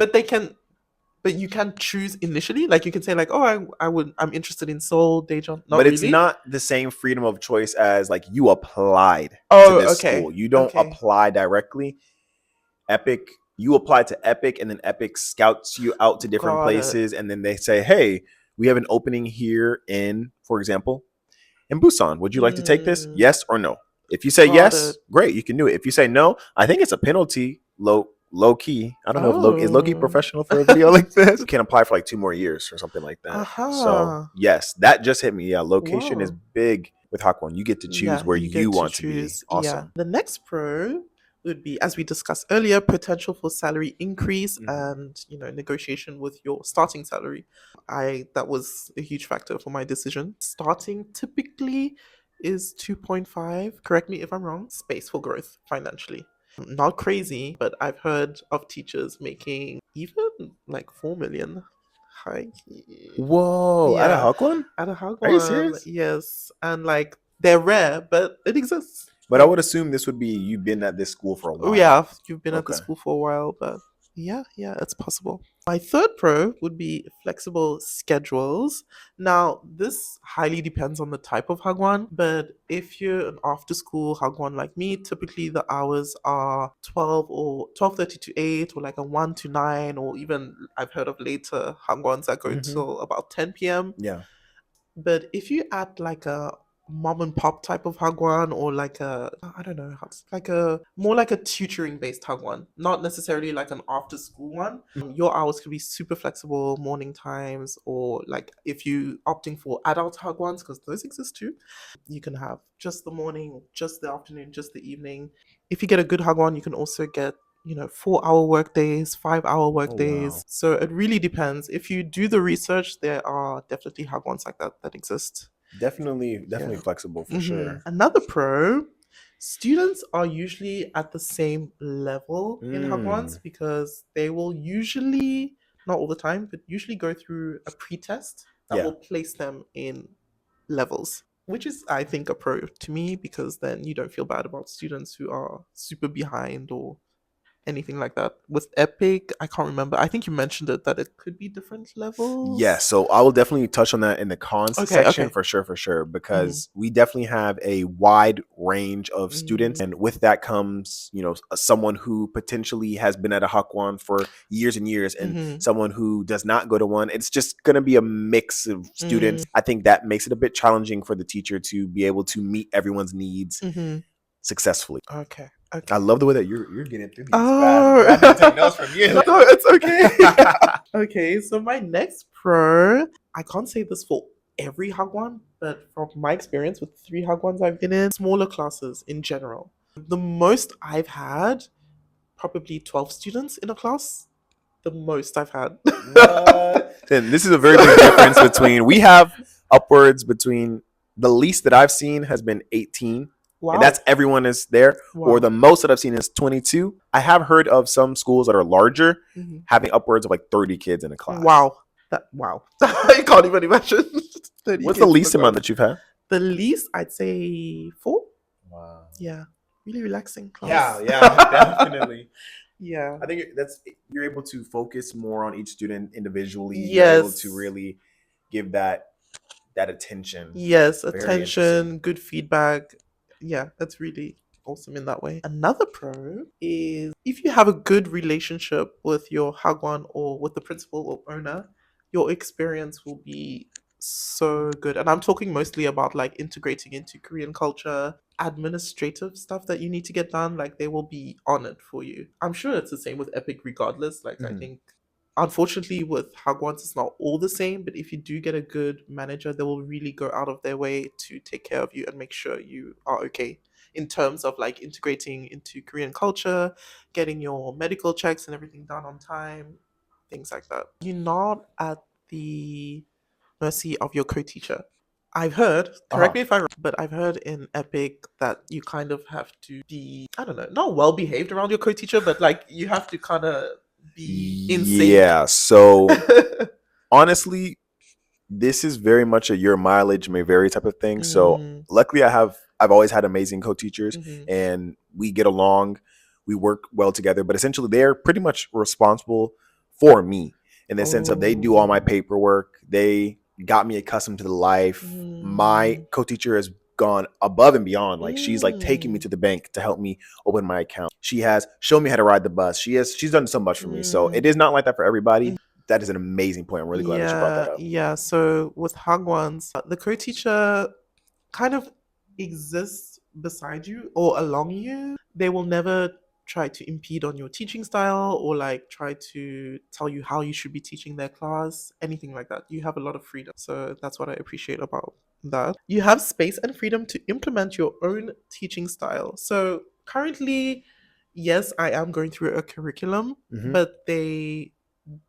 [SPEAKER 2] But you can choose initially. Like you can say like, oh, I'm interested in Seoul, Daejeon.
[SPEAKER 1] But it's not the same freedom of choice as like you applied to this school. You don't apply directly. EPiK, you apply to EPiK, and then EPiK scouts you out to different places, and then they say, hey, we have an opening here in, for example, in Busan. Would you like to take this? Yes or no? If you say yes, great, you can do it. If you say no, I think it's a penalty, low key. I don't know if is low key professional for a video like this. You can apply for like 2 more years or something like that. So yes, that just hit me. Yeah, location is big with Hagwon. You get to choose where you want to be. Awesome.
[SPEAKER 2] Yeah. The next pro would be, as we discussed earlier, potential for salary increase and negotiation with your starting salary. That was a huge factor for my decision. Starting typically is 2.5. Correct me if I'm wrong. Space for growth financially. Not crazy, but I've heard of teachers making even like 4 million.
[SPEAKER 1] Whoa! At a Hagwon?
[SPEAKER 2] At a Hagwon.
[SPEAKER 1] Are you serious?
[SPEAKER 2] Yes, and like they're rare, but it exists.
[SPEAKER 1] But I would assume this would be you've been at this school for a while.
[SPEAKER 2] Oh yeah, you've been at the school for a while, but yeah, it's possible. My third pro would be flexible schedules. Now, this highly depends on the type of Hagwon, but if you're an after-school Hagwon like me, typically the hours are 12 or 12:30 to 8, or like a 1 to 9, or even I've heard of later Hagwons that go till about 10 p.m.
[SPEAKER 1] Yeah.
[SPEAKER 2] But if you add like a mom and pop type of Hagwon, or like more like a tutoring based Hagwon, not necessarily like an after school one, your hours could be super flexible, morning times, or like if you opting for adult Hagwons, because those exist too, you can have just the morning, just the afternoon, just the evening. If you get a good Hagwon, you can also get 4-hour work days, 5-hour work days. Wow. So it really depends. If you do the research, there are definitely Hagwons like that exist.
[SPEAKER 1] Definitely flexible for sure.
[SPEAKER 2] Another pro, students are usually at the same level in Hagwons, because they will usually, not all the time, but usually go through a pre-test that will place them in levels, which is, I think, a pro to me, because then you don't feel bad about students who are super behind or anything like that. With EPiK, I can't remember. I think you mentioned it, that it could be different levels.
[SPEAKER 1] Yeah, so I will definitely touch on that in the cons section for sure, because we definitely have a wide range of students, and with that comes, someone who potentially has been at a Hagwon for years and years, and someone who does not go to one. It's just going to be a mix of students. I think that makes it a bit challenging for the teacher to be able to meet everyone's needs successfully.
[SPEAKER 2] Okay.
[SPEAKER 1] I love the way that you're getting through these. I didn't take notes from you.
[SPEAKER 2] No, it's okay. Okay, so my next pro, I can't say this for every Hagwon, but from my experience with 3 Hagwons I've been in, smaller classes in general. The most I've had probably 12 students in a class. The most I've had.
[SPEAKER 1] Then this is a very big difference between we have upwards between the least that I've seen has been 18.
[SPEAKER 2] Wow.
[SPEAKER 1] And that's everyone is there.
[SPEAKER 2] Wow.
[SPEAKER 1] Or the most that I've seen is 22. I have heard of some schools that are larger having upwards of like 30 kids in a class.
[SPEAKER 2] Wow. Wow. I can't even imagine.
[SPEAKER 1] What's the least amount that you've had?
[SPEAKER 2] The least, I'd say 4.
[SPEAKER 1] Wow.
[SPEAKER 2] Yeah. Really relaxing class.
[SPEAKER 1] Yeah, definitely.
[SPEAKER 2] Yeah.
[SPEAKER 1] I think you're able to focus more on each student individually.
[SPEAKER 2] Yes.
[SPEAKER 1] You're able to really give that attention.
[SPEAKER 2] Yes,
[SPEAKER 1] Very
[SPEAKER 2] attention, good feedback. Yeah, that's really awesome in that way. Another pro is if you have a good relationship with your Hagwon or with the principal or owner, your experience will be so good. And I'm talking mostly about like integrating into Korean culture, administrative stuff that you need to get done. Like they will be on it for you. I'm sure it's the same with EPiK regardless. Like I think unfortunately with Hagwons it's not all the same, but if you do get a good manager, they will really go out of their way to take care of you and make sure you are okay in terms of like integrating into Korean culture, getting your medical checks and everything done on time, things like that. You're not at the mercy of your co-teacher. I've heard, correct me if I'm wrong, but I've heard in EPiK that you kind of have to be, I don't know, not well behaved around your co-teacher, but like you have to kind of be in sync.
[SPEAKER 1] Yeah, so honestly, this is very much a your mileage may vary type of thing. So luckily I've always had amazing co-teachers and we get along, we work well together, but essentially they're pretty much responsible for me in the sense of they do all my paperwork. They got me accustomed to the life. My co-teacher has gone above and beyond. Like she's like taking me to the bank to help me open my account. She has shown me how to ride the bus. She's done so much for me. So it is not like that for everybody. That is an amazing point. I'm really glad that you brought that up.
[SPEAKER 2] Yeah, so with Hagwons, the co-teacher kind of exists beside you or along you. They will never try to impede on your teaching style or like try to tell you how you should be teaching their class, anything like that. You have a lot of freedom. So that's what I appreciate about that. You have space and freedom to implement your own teaching style. So currently, yes, I am going through a curriculum, but they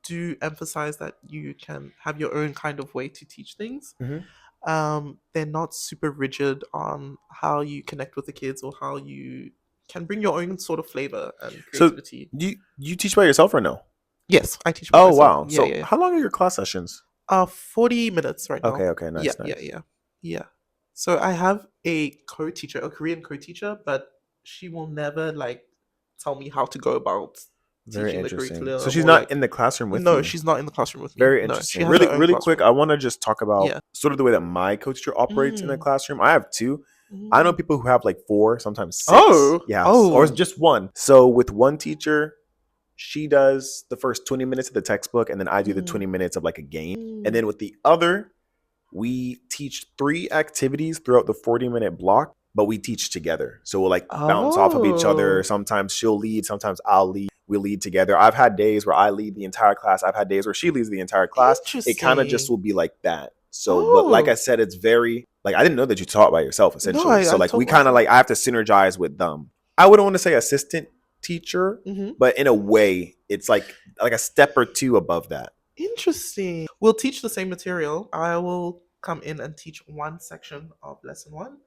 [SPEAKER 2] do emphasize that you can have your own kind of way to teach things. They're not super rigid on how you connect with the kids or how you can bring your own sort of flavor and creativity.
[SPEAKER 1] So you teach by yourself or no?
[SPEAKER 2] Yes, I teach by myself.
[SPEAKER 1] Wow. So how long are your class sessions?
[SPEAKER 2] 40 minutes right now.
[SPEAKER 1] Okay, nice.
[SPEAKER 2] Yeah. So I have a co-teacher, a Korean co-teacher, but she will never like tell me how to go about
[SPEAKER 1] very
[SPEAKER 2] teaching
[SPEAKER 1] interesting.
[SPEAKER 2] the curriculum.
[SPEAKER 1] So she's not in the classroom with you?
[SPEAKER 2] No, she's not in the classroom with me.
[SPEAKER 1] Very interesting. Really quick, I want to just talk about sort of the way that my co-teacher operates in the classroom. I have 2. I know people who have like 4, sometimes 6. Or just 1. So with one teacher, she does the first 20 minutes of the textbook, and then I do the 20 minutes of like a game. And then with the other, we teach 3 activities throughout the 40-minute block, but we teach together. So we'll like bounce off of each other. Sometimes she'll lead, sometimes I'll lead. We lead together. I've had days where I lead the entire class. I've had days where she leads the entire class. It kind of just will be like that. So, but like I said, it's very, like, I didn't know that you taught by yourself, essentially. So like we kind of like, I have to synergize with them. I wouldn't want to say assistant teacher, but in a way, it's like a step or 2 above that.
[SPEAKER 2] Interesting. We'll teach the same material. I will come in and teach one section of lesson 1,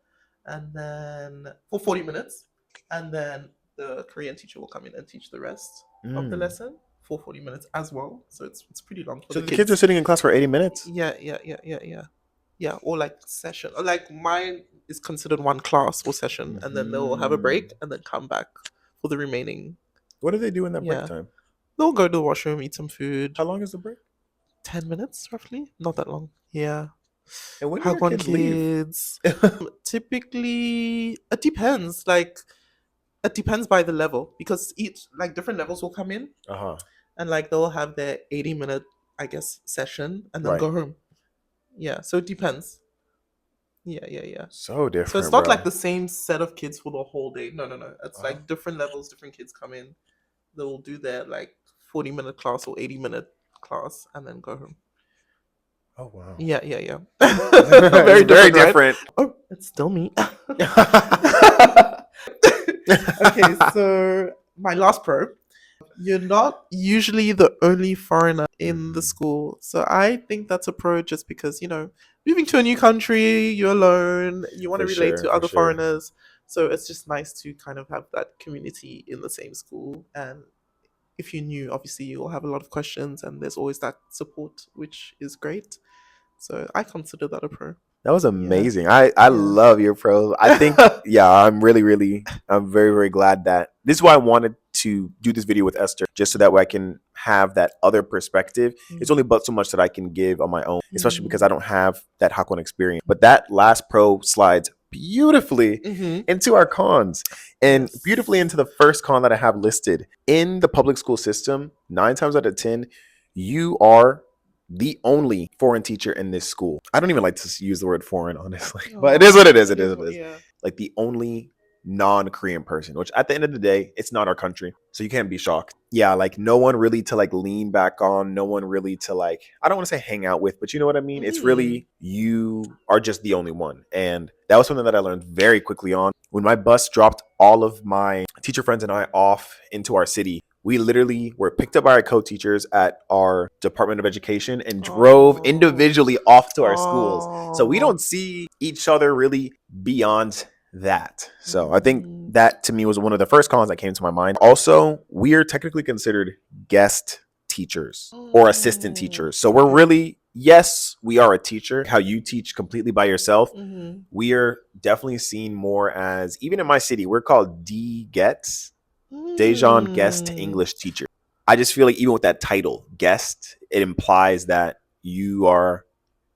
[SPEAKER 2] and then for 40 minutes, and then the Korean teacher will come in and teach the rest of the lesson for 40 minutes as well. So it's pretty long.
[SPEAKER 1] So the kids are sitting in class for 80 minutes?
[SPEAKER 2] Yeah. Or like session. Or like mine is considered one class or session, and then they'll have a break and then come back for the remaining.
[SPEAKER 1] What do they do in that break time?
[SPEAKER 2] They'll go to the washroom, eat some food.
[SPEAKER 1] How long is the break?
[SPEAKER 2] 10 minutes, roughly. Not that long. Yeah.
[SPEAKER 1] And when do your kids leave?
[SPEAKER 2] Typically, it depends. Like, it depends by the level, because each, like, different levels will come in. And, like, they'll have their 80-minute, I guess, session and then go home. Yeah, so it depends. Yeah.
[SPEAKER 1] So different.
[SPEAKER 2] So it's not like the same set of kids for the whole day. No. It's like different levels, different kids come in. They will do their, like, 40-minute class or 80-minute class and then go home.
[SPEAKER 1] Oh wow.
[SPEAKER 2] Yeah. very different. Right? Oh, it's still me. Okay, so my last pro, you're not usually the only foreigner in the school. So I think that's a pro just because, moving to a new country, you're alone, you want to
[SPEAKER 1] For
[SPEAKER 2] relate
[SPEAKER 1] sure,
[SPEAKER 2] to
[SPEAKER 1] for
[SPEAKER 2] other
[SPEAKER 1] sure.
[SPEAKER 2] foreigners. So it's just nice to kind of have that community in the same school. And if you're new, obviously you'll have a lot of questions and there's always that support, which is great. So I consider that a pro.
[SPEAKER 1] That was
[SPEAKER 2] Yeah.
[SPEAKER 1] amazing. I love your pros. I think, yeah, I'm very, very glad that this is why I wanted to do this video with Esther, just so that way I can have that other perspective. It's only but so much that I can give on my own, especially because I don't have that Hagwon experience. But that last pro slides beautifully into our cons and beautifully into the first con that I have listed. In the public school system, 9 times out of 10, you are the only foreign teacher in this school. I don't even like to use the word foreign, honestly, but it is what it is. It is what it is.
[SPEAKER 2] Yeah.
[SPEAKER 1] Like the only non-Korean person, which at the end of the day, it's not our country. So you can't be shocked. Yeah, like no one really to like lean back on, no one really to like, I don't want to say hang out with, but you know what I mean? It's really, you are just the only one. And that was something that I learned very quickly on. When my bus dropped all of my teacher friends and I off into our city, we literally were picked up by our co-teachers at our Department of Education and drove individually off to our schools. So we don't see each other really beyond that. So I think that to me was one of the first cons that came to my mind. Also, we are technically considered guest teachers or assistant teachers. So we're really, yes, we are a teacher. How you teach completely by yourself. We are definitely seen more as, even in my city, we're called D-Gets. Daejeon guest English teacher. I just feel like even with that title, guest, it implies that you are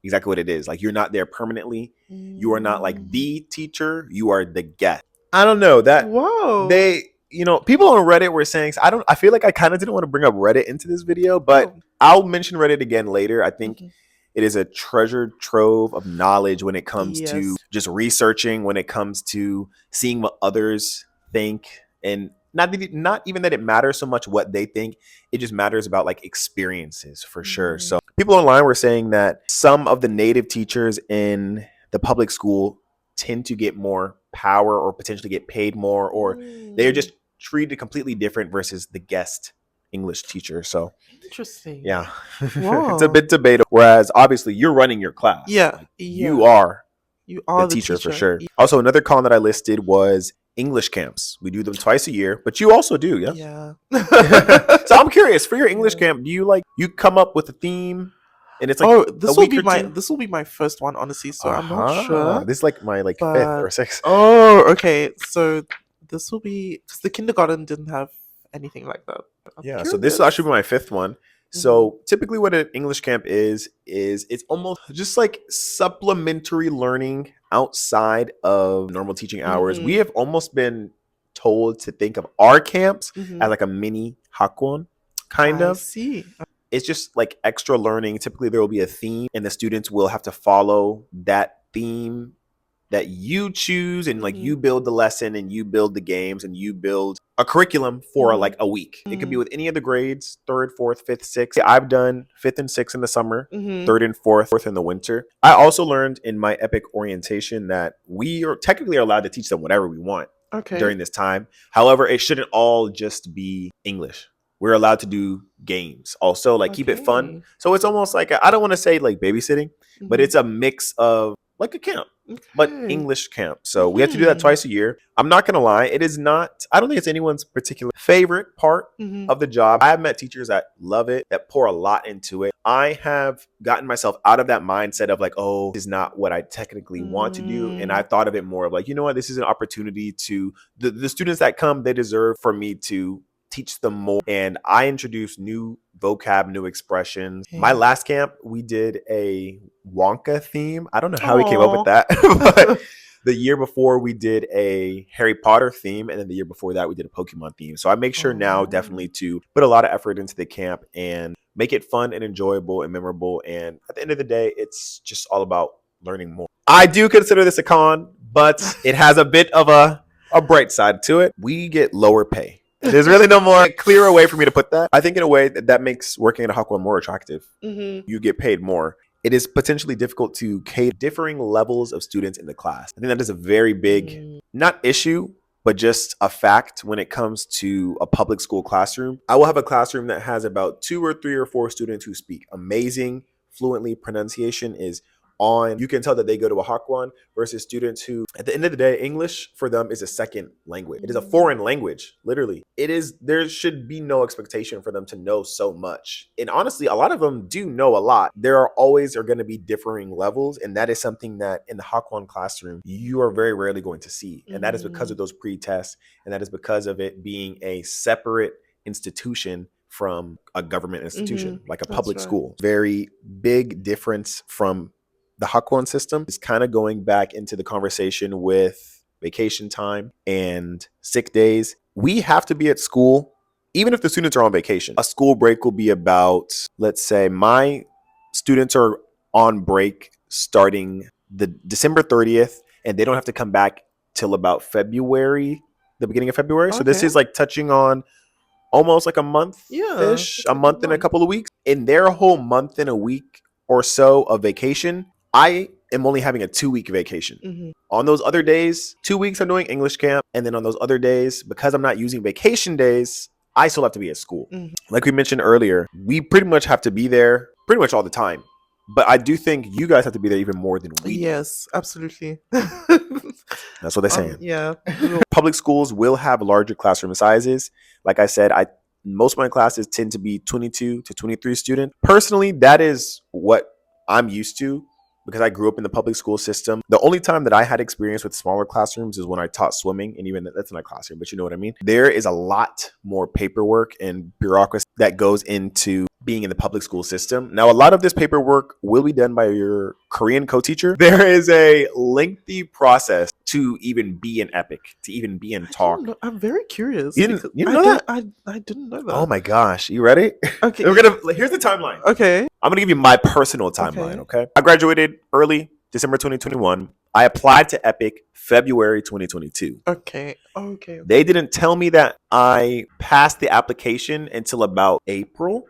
[SPEAKER 1] exactly what it is. Like you're not there permanently. You are not like the teacher. You are the guest. I don't know that.
[SPEAKER 2] Whoa.
[SPEAKER 1] People on Reddit were saying, I feel like I kind of didn't want to bring up Reddit into this video, but I'll mention Reddit again later. I think it is a treasure trove of knowledge when it comes to just researching, when it comes to seeing what others think, and not even that it matters so much what they think. It just matters about like experiences for sure. So people online were saying that some of the native teachers in the public school tend to get more power or potentially get paid more, or they're just treated completely different versus the guest English teacher. So
[SPEAKER 2] interesting.
[SPEAKER 1] Yeah. It's a bit debatable. Whereas obviously you're running your class.
[SPEAKER 2] Yeah.
[SPEAKER 1] Like, you are the
[SPEAKER 2] teacher
[SPEAKER 1] for sure. Also, another con that I listed was English camps. We do them twice a year, but you also do, yes?
[SPEAKER 2] Yeah.
[SPEAKER 1] So I'm curious, for your English camp, do you come up with a theme? And it's like
[SPEAKER 2] this will be my first one, honestly. So I'm not sure.
[SPEAKER 1] This is like my fifth or sixth.
[SPEAKER 2] Oh, okay. So this will be, because the kindergarten didn't have anything like that.
[SPEAKER 1] So this will actually be my fifth one. So typically what an English camp is it's almost just like supplementary learning outside of normal teaching hours. We have almost been told to think of our camps as like a mini Hagwon, kind of.
[SPEAKER 2] I see.
[SPEAKER 1] It's just like extra learning. Typically there will be a theme and the students will have to follow that theme that you choose, and like you build the lesson and you build the games and you build a curriculum for like a week. It could be with any of the grades, 3rd, 4th, 5th, 6th. I've done 5th and 6th in the summer, 3rd and 4th in the winter. I also learned in my EPiK orientation that we are technically allowed to teach them whatever we want during this time. However, it shouldn't all just be English. We're allowed to do games also, like keep it fun. So it's almost like I don't want to say like babysitting, but it's a mix of like a camp, but English camp. So we have to do that twice a year. I'm not going to lie. It is not, I don't think it's anyone's particular favorite part of the job. I have met teachers that love it, that pour a lot into it. I have gotten myself out of that mindset of like, oh, this is not what I technically want to do. And I thought of it more of like, you know what, this is an opportunity to, the students that come, they deserve for me to teach them more. And I introduced new vocab, new expressions. My last camp, we did a Wonka theme. I don't know how we came up with that, but the year before we did a Harry Potter theme. And then the year before that, we did a Pokemon theme. So I make sure now definitely to put a lot of effort into the camp and make it fun and enjoyable and memorable. And at the end of the day, it's just all about learning more. I do consider this a con, but it has a bit of a bright side to it. We get lower pay. There's really no more clearer way for me to put that. I think in a way that makes working at a Hagwon more attractive. You get paid more. It is potentially difficult to cater differing levels of students in the class. I think that is a very big, not issue, but just a fact when it comes to a public school classroom. I will have a classroom that has about 2 or 3 or 4 students who speak amazing fluently. Pronunciation is on. You can tell that they go to a Hagwon versus students who, at the end of the day, English for them is a second language. It is a foreign language, literally. It is. There should be no expectation for them to know so much. And honestly, a lot of them do know a lot. There are always going to be differing levels, and that is something that in the Hagwon classroom you are very rarely going to see. And that is because of those pre-tests, and that is because of it being a separate institution from a government institution, like a public school. Very big difference from the Hagwon system. Is kind of going back into the conversation with vacation time and sick days. We have to be at school, even if the students are on vacation. A school break will be about, let's say my students are on break starting the December 30th, and they don't have to come back till about February, the beginning of February. So this is like touching on almost like a month-ish, a month and a couple of weeks. In their whole month and a week or so of vacation, I am only having a 2-week vacation. On those other days, 2 weeks I'm doing English camp. And then on those other days, because I'm not using vacation days, I still have to be at school. Like we mentioned earlier, we pretty much have to be there pretty much all the time. But I do think you guys have to be there even more than we do.
[SPEAKER 2] Yes, absolutely.
[SPEAKER 1] That's what they're saying.
[SPEAKER 2] Yeah.
[SPEAKER 1] Public schools will have larger classroom sizes. Like I said, most of my classes tend to be 22 to 23 students. Personally, that is what I'm used to because I grew up in the public school system. The only time that I had experience with smaller classrooms is when I taught swimming, and even that's not a classroom, but you know what I mean? There is a lot more paperwork and bureaucracy that goes into being in the public school system. Now, a lot of this paperwork will be done by your Korean co-teacher. There is a lengthy process to even be in EPiK, to even be in talk.
[SPEAKER 2] I'm very curious.
[SPEAKER 1] You didn't know that?
[SPEAKER 2] I didn't know that.
[SPEAKER 1] Oh my gosh. You ready?
[SPEAKER 2] Okay.
[SPEAKER 1] Here's the timeline.
[SPEAKER 2] Okay.
[SPEAKER 1] I'm going to give you my personal timeline, okay? I graduated early December 2021. I applied to EPiK February 2022.
[SPEAKER 2] Okay.
[SPEAKER 1] They didn't tell me that I passed the application until about April.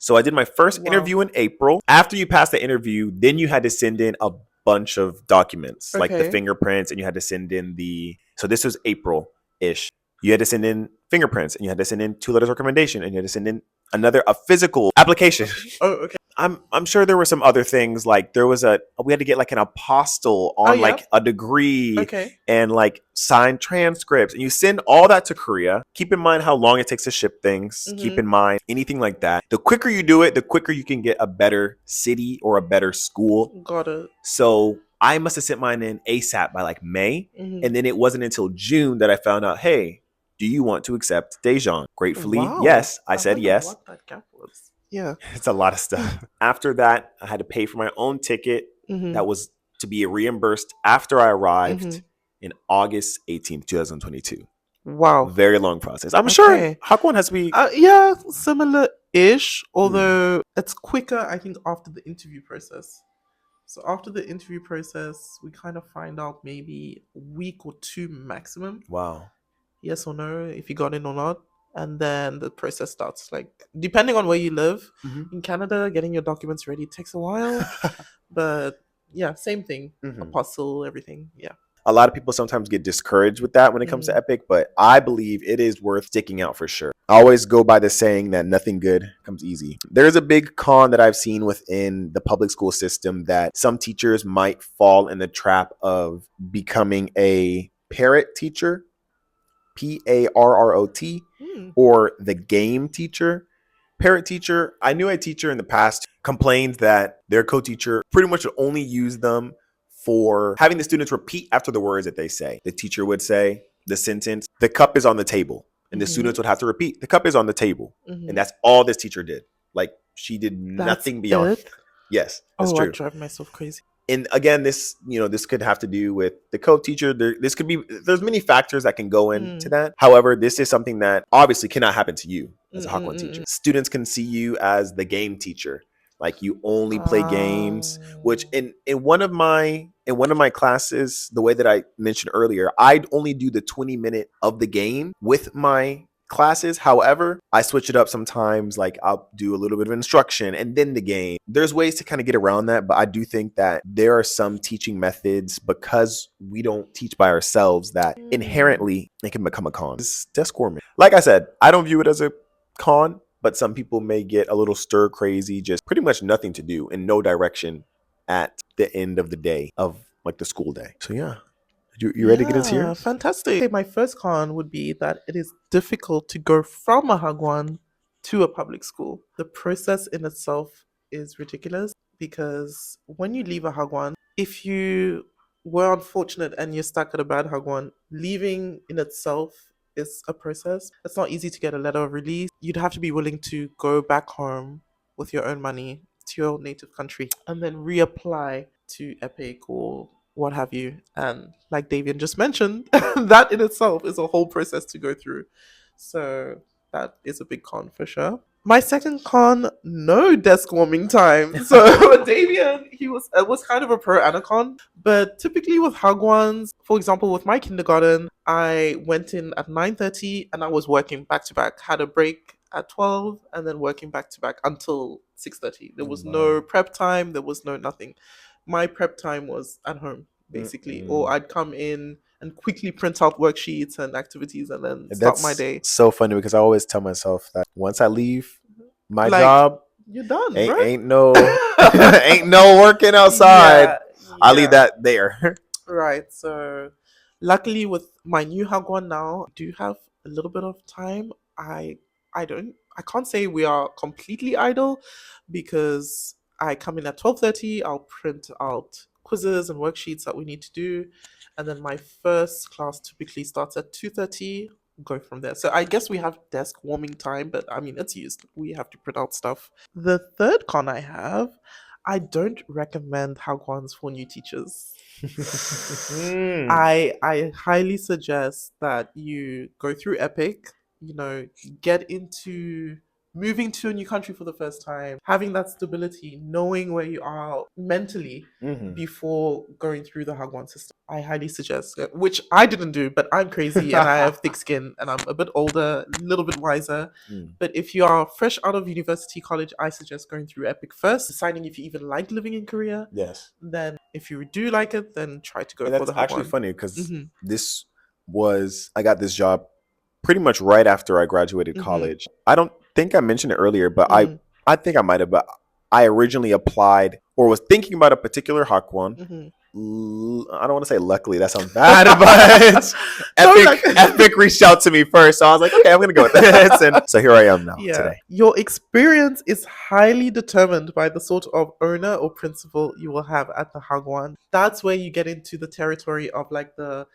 [SPEAKER 1] So I did my first interview in April. After you passed the interview, then you had to send in a bunch of documents, like the fingerprints, and you had to send in so this was April-ish. You had to send in fingerprints, and you had to send in 2 letters of recommendation, and you had to send in a physical application.
[SPEAKER 2] Oh, okay.
[SPEAKER 1] I'm sure there were some other things, like we had to get like an apostille on like a degree and like signed transcripts, and you send all that to Korea. Keep in mind how long it takes to ship things. Keep in mind anything like that. The quicker you do it, the quicker you can get a better city or a better school.
[SPEAKER 2] Got it.
[SPEAKER 1] So I must have sent mine in ASAP by like May, and then it wasn't until June that I found out, hey, do you want to accept Daejeon? Gratefully, yes. I said yes.
[SPEAKER 2] What that gap was. Yeah.
[SPEAKER 1] It's a lot of stuff. After that, I had to pay for my own ticket. That was to be reimbursed after I arrived in August 18th, 2022.
[SPEAKER 2] Wow.
[SPEAKER 1] Very long process. I'm sure Hagwon has to be...
[SPEAKER 2] yeah, similar-ish, although it's quicker, I think, after the interview process. So after the interview process, we kind of find out maybe a week or 2 maximum.
[SPEAKER 1] Wow.
[SPEAKER 2] Yes or no, if you got in or not. And then the process starts, like, depending on where you live. In Canada, getting your documents ready takes a while. But yeah, same thing. Apostle, everything. Yeah.
[SPEAKER 1] A lot of people sometimes get discouraged with that when it comes to EPiK, but I believe it is worth sticking out for sure. I always go by the saying that nothing good comes easy. There's a big con that I've seen within the public school system that some teachers might fall in the trap of becoming a parrot teacher. PARROT, or the game teacher. Parrot teacher, I knew a teacher in the past complained that their co-teacher pretty much would only use them for having the students repeat after the words that they say. The teacher would say the sentence, the cup is on the table. And the students would have to repeat, the cup is on the table. And that's all this teacher did. Like, she did nothing beyond. Yes, that's true.
[SPEAKER 2] I drive myself crazy.
[SPEAKER 1] And again, this could have to do with the co-teacher. There's many factors that can go into that. However, this is something that obviously cannot happen to you as a Hagwon teacher. Students can see you as the game teacher. Like, you only play games, which in one of my classes, the way that I mentioned earlier, I'd only do the 20-minute of the game with my classes. However, I switch it up sometimes. Like I'll do a little bit of instruction and then the game. There's ways to kind of get around that, but I do think that there are some teaching methods, because we don't teach by ourselves, that inherently it can become a con. It's desk warming. Like I said, I don't view it as a con, but some people may get a little stir crazy, just pretty much nothing to do and no direction at the end of the day of like the school day. So yeah. You ready to get into yours?
[SPEAKER 2] Fantastic. Okay, my first con would be that it is difficult to go from a Hagwon to a public school. The process in itself is ridiculous because when you leave a Hagwon, if you were unfortunate and you're stuck at a bad Hagwon, leaving in itself is a process. It's not easy to get a letter of release. You'd have to be willing to go back home with your own money to your native country and then reapply to EPiK or what have you. And like Daejeon just mentioned, that in itself is a whole process to go through. So that is a big con for sure. My second con, no desk warming time. So Daejeon, he was kind of a pro and a con, but typically with Hagwons, for example, with my kindergarten, I went in at 9:30 and I was working back to back. Had a break at 12 and then working back to back until 6:30. There was no prep time. There was no nothing. My prep time was at home basically, or I'd come in and quickly print out worksheets and activities and then start my day.
[SPEAKER 1] So funny because I always tell myself that once I leave my
[SPEAKER 2] Like,
[SPEAKER 1] job,
[SPEAKER 2] you're done,
[SPEAKER 1] ain't no ain't no working outside. I leave that there.
[SPEAKER 2] Right. So luckily with my new Hagwon now, I do have a little bit of time. I can't say we are completely idle because I come in at 12:30, I'll print out quizzes and worksheets that we need to do, and then my first class typically starts at 2:30. Go from there. So I guess we have desk warming time, but I mean it's used. We have to print out stuff. The third con I have, I don't recommend Hagwons for new teachers. I highly suggest that you go through EPiK, get into moving to a new country for the first time, having that stability, knowing where you are mentally before going through the Hagwon system. I highly suggest it, which I didn't do, but I'm crazy and I have thick skin and I'm a bit older, a little bit wiser. But if you are fresh out of university, college, I suggest going through EPiK first, deciding if you even like living in Korea.
[SPEAKER 1] Yes.
[SPEAKER 2] Then if you do like it, then try to go
[SPEAKER 1] And
[SPEAKER 2] for
[SPEAKER 1] that's
[SPEAKER 2] the Hagwon.
[SPEAKER 1] actually funny because I got this job pretty much right after I graduated college. I don't think I mentioned it earlier, but I think I might have, but I originally applied or was thinking about a particular Hagwon. I don't want to say luckily, that sounds bad, but EPiK reached out to me first. So I was like, okay, I'm going to go with this. And so here I am now today.
[SPEAKER 2] Your experience is highly determined by the sort of owner or principal you will have at the Hagwon. That's where you get into the territory of like the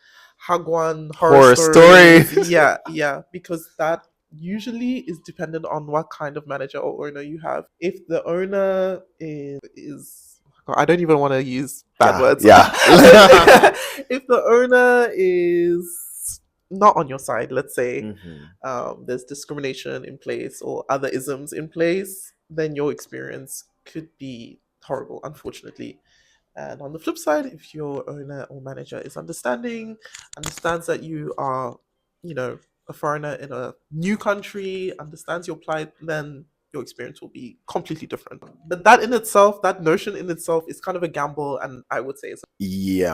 [SPEAKER 2] Hagwon horror stories. Yeah, because that usually is dependent on what kind of manager or owner you have. If the owner is I don't even want to use bad words.
[SPEAKER 1] Yeah.
[SPEAKER 2] If the owner is not on your side, let's say, there's discrimination in place or other isms in place, then your experience could be horrible, unfortunately. And on the flip side, if your owner or manager is understands that you are, a foreigner in a new country, understands your plight, then your experience will be completely different. But that notion in itself is kind of a gamble, and I would say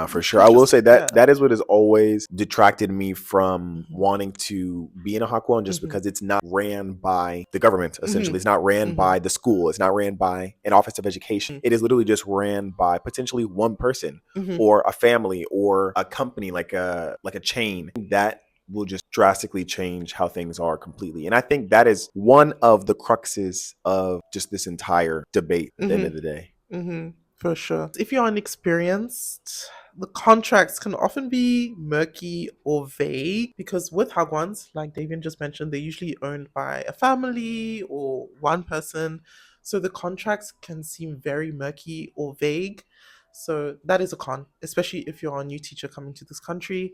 [SPEAKER 1] for sure. I will say that is what has always detracted me from wanting to be in a Hagwon, just because it's not ran by the government, essentially. It's not ran by the school. It's not ran by an office of education. It is literally just ran by potentially one person or a family or a company, like a chain that will just drastically change how things are completely. And I think that is one of the cruxes of just this entire debate at the end of the day.
[SPEAKER 2] For sure. If you're inexperienced, the contracts can often be murky or vague because with Hagwons, like Daejeon just mentioned, they're usually owned by a family or one person. So the contracts can seem very murky or vague. So that is a con, especially if you're a new teacher coming to this country.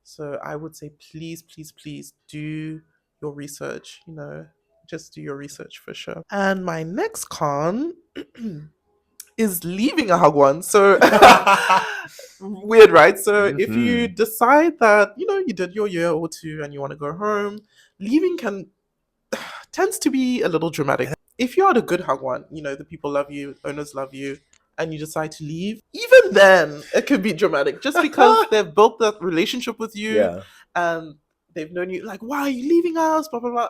[SPEAKER 2] So I would say, please, please, please do your research, just do your research for sure. And my next con is leaving a Hagwon. So weird, right? So if you
[SPEAKER 1] Mhm.
[SPEAKER 2] decide that, you did your year or two and you want to go home, leaving tends to be a little dramatic. If you're at a good Hagwon, the people love you, owners love you, and you decide to leave, even then it could be dramatic just because they've built that relationship with you
[SPEAKER 1] Yeah.
[SPEAKER 2] and they've known you like, why are you leaving us? Blah blah blah.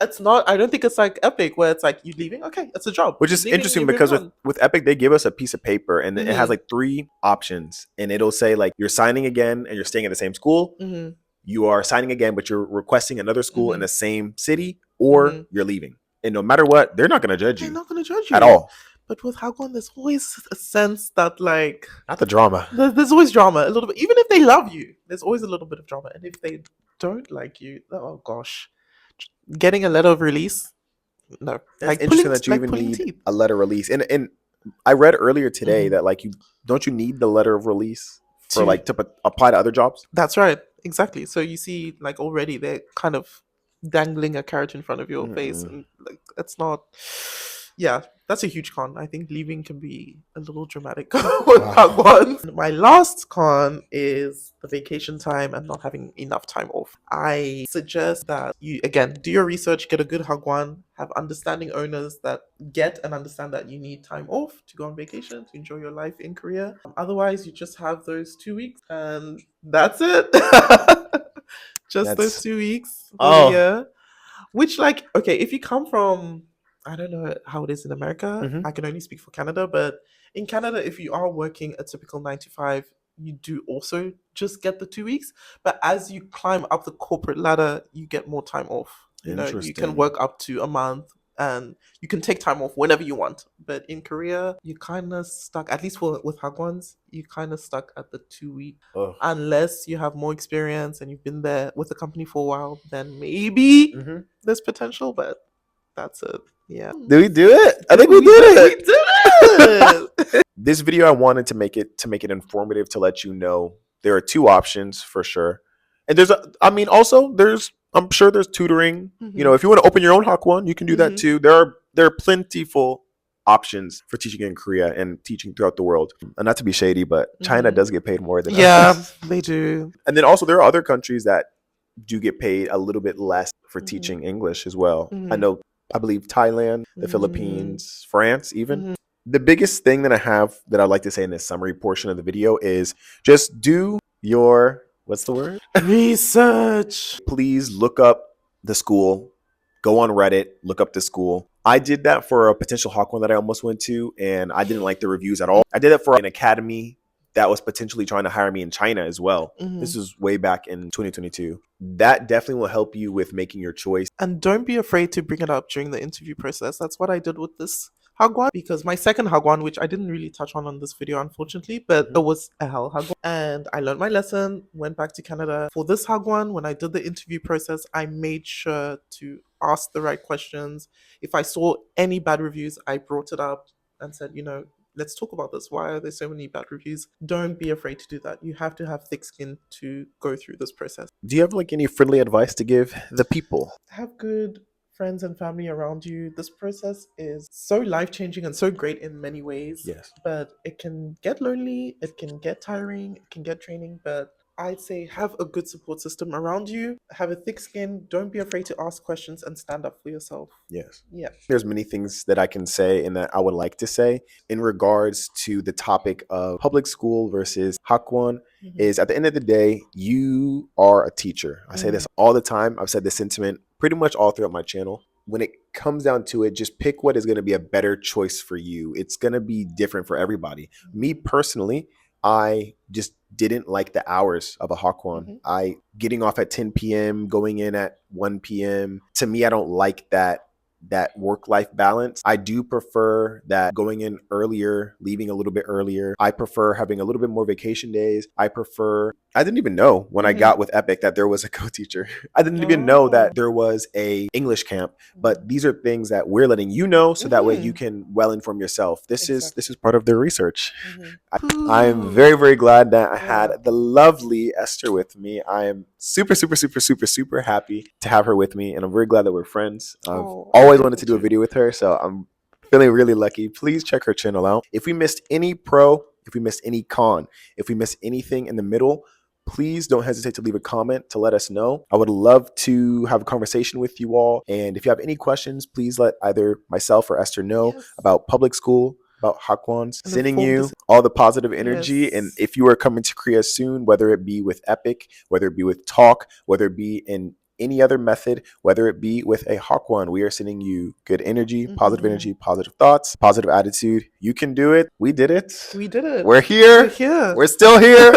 [SPEAKER 2] It's not, I don't think it's like EPiK where it's like you leaving, okay, it's a job.
[SPEAKER 1] Which
[SPEAKER 2] You're
[SPEAKER 1] is
[SPEAKER 2] leaving,
[SPEAKER 1] interesting
[SPEAKER 2] you're
[SPEAKER 1] because
[SPEAKER 2] moving
[SPEAKER 1] with EPiK they give us a piece of paper and it has
[SPEAKER 2] on.
[SPEAKER 1] like 3 options and it'll say like you're signing again and you're staying at the same school.
[SPEAKER 2] Mm-hmm.
[SPEAKER 1] You are signing again, but you're requesting another school in
[SPEAKER 2] Mm-hmm.
[SPEAKER 1] the same city, or
[SPEAKER 2] Mm-hmm.
[SPEAKER 1] you're leaving. And no matter what, they're not going to judge
[SPEAKER 2] They're
[SPEAKER 1] you
[SPEAKER 2] not gonna judge
[SPEAKER 1] at
[SPEAKER 2] you.
[SPEAKER 1] all.
[SPEAKER 2] But with Hagwon, there's always a sense that like
[SPEAKER 1] Not the drama.
[SPEAKER 2] there's always drama, a little bit. Even if they love you, there's always a little bit of drama. And if they don't like you, oh gosh, getting a letter of release, no,
[SPEAKER 1] That's
[SPEAKER 2] like
[SPEAKER 1] interesting
[SPEAKER 2] pulling,
[SPEAKER 1] that you
[SPEAKER 2] like
[SPEAKER 1] even
[SPEAKER 2] pulling
[SPEAKER 1] need
[SPEAKER 2] teeth.
[SPEAKER 1] a letter of release. And I read earlier today
[SPEAKER 2] Mhm.
[SPEAKER 1] that like you don't you need the letter of release for
[SPEAKER 2] To-
[SPEAKER 1] like to apply to other jobs?
[SPEAKER 2] That's right, exactly. So you see, like already they're kind of dangling a carrot in front of your face,
[SPEAKER 1] Mm-mm.
[SPEAKER 2] and like that's not. Yeah, that's a huge con. I think leaving can be a little dramatic with Hagwon. My last con is the vacation time and not having enough time off. I suggest that you again do your research, get a good Hagwon, have understanding owners that get and understand that you need time off to go on vacation, to enjoy your life in Korea. Otherwise, you just have those 2 weeks and that's it. Just those
[SPEAKER 1] That's
[SPEAKER 2] 2 weeks for the
[SPEAKER 1] oh
[SPEAKER 2] year. Which, like, okay, if you come from, I don't know how it is in America.
[SPEAKER 1] mhm.
[SPEAKER 2] I can only speak for Canada, but in Canada, if you are working a typical 9 to 5, you do also just get the 2 weeks. But as you climb up the corporate ladder, you get more time off. You can
[SPEAKER 1] Interesting.
[SPEAKER 2] work up to a month and you can take time off whenever you want. But in Korea, you kind of stuck, at least with Hagwons, you kind of stuck at the 2 week.
[SPEAKER 1] Oh.
[SPEAKER 2] Unless you have more experience and you've been there with the company for a while, then maybe
[SPEAKER 1] Mhm.
[SPEAKER 2] there's potential, but that's it. Yeah.
[SPEAKER 1] Did we do it? I think we did it.
[SPEAKER 2] We did it.
[SPEAKER 1] This video I wanted to make it informative to let you know there are 2 options for sure. And I'm sure there's tutoring. You know, if you want to open your own Hagwon, you can do that
[SPEAKER 2] Mhm.
[SPEAKER 1] too. There are plentiful options for teaching in Korea and teaching throughout the world. And not to be shady, but China
[SPEAKER 2] Mhm.
[SPEAKER 1] does get paid more than
[SPEAKER 2] Yeah,
[SPEAKER 1] us.
[SPEAKER 2] they do.
[SPEAKER 1] And then also there are other countries that do get paid a little bit less for
[SPEAKER 2] Mhm.
[SPEAKER 1] teaching English as well.
[SPEAKER 2] Mhm.
[SPEAKER 1] I believe Thailand, the
[SPEAKER 2] Mhm.
[SPEAKER 1] Philippines, France even.
[SPEAKER 2] Mhm.
[SPEAKER 1] The biggest thing that I have that I'd like to say in this summary portion of the video is just do your, what's the word?
[SPEAKER 2] Research.
[SPEAKER 1] Please look up the school, go on Reddit, look up the school. I did that for a potential Hagwon that I almost went to, and I didn't like the reviews at all. I did it for an academy that was potentially trying to hire me in China as well.
[SPEAKER 2] Mhm.
[SPEAKER 1] This is way back in 2022. That definitely will help you with making your choice.
[SPEAKER 2] And don't be afraid to bring it up during the interview process. That's what I did with this Hagwon, because my second Hagwon, which I didn't really touch on this video, unfortunately, but it was a hell Hagwon. And I learned my lesson, went back to Canada. For this Hagwon, when I did the interview process, I made sure to ask the right questions. If I saw any bad reviews, I brought it up and said, let's talk about this. Why are there so many bad reviews? Don't be afraid to do that. You have to have thick skin to go through this process.
[SPEAKER 1] Do you have like any friendly advice to give the people?
[SPEAKER 2] Have good friends and family around you. This process is so life-changing and so great in many ways.
[SPEAKER 1] Yes.
[SPEAKER 2] But it can get lonely, it can get tiring, it can get draining, but I'd say have a good support system around you. Have a thick skin. Don't be afraid to ask questions and stand up for yourself.
[SPEAKER 1] Yes.
[SPEAKER 2] Yeah.
[SPEAKER 1] There's many things that I can say and that I would like to say in regards to the topic of public school versus Hagwon.
[SPEAKER 2] Mhm.
[SPEAKER 1] Is at the end of the day, you are a teacher. I say this all the time. I've said this sentiment pretty much all throughout my channel. When it comes down to it, just pick what is going to be a better choice for you. It's going to be different for everybody. Me personally, I just didn't like the hours of a Hagwon.
[SPEAKER 2] Mhm.
[SPEAKER 1] I getting off at 10 p.m., going in at 1 p.m. To me, I don't like that work-life balance. I do prefer that going in earlier, leaving a little bit earlier. I prefer having a little bit more vacation days. I didn't even know when I got with EPiK that there was a co-teacher. I didn't even know that there was a English camp, but these are things that we're letting you know so that way you can well inform yourself. This is part of their research. I am very, very glad that I had the lovely Esther with me. I am super, super, super, super, super happy to have her with me, and I'm very glad that we're friends. I've always wanted to do a video with her, so I'm feeling really lucky. Please check her channel out. If we missed any pro if we missed any con, if we missed anything in the middle, please don't hesitate to leave a comment to let us know. I would love to have a conversation with you all. And if you have any questions, please let either myself or Esther know about public school, about Hagwons, sending you all the positive energy. And if you are coming to Korea soon, whether it be with EPiK, whether it be with Talk, whether it be in any other method, whether it be with a Hagwon, we are sending you good energy, positive thoughts, positive attitude. You can do it. We did it.
[SPEAKER 2] We did it.
[SPEAKER 1] We're here.
[SPEAKER 2] We're here.
[SPEAKER 1] We're still here.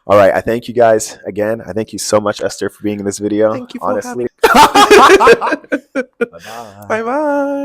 [SPEAKER 1] All right. I thank you guys again. I thank you so much, Esther, for being in this video.
[SPEAKER 2] Thank you for
[SPEAKER 1] honestly.
[SPEAKER 2] having. Bye-bye.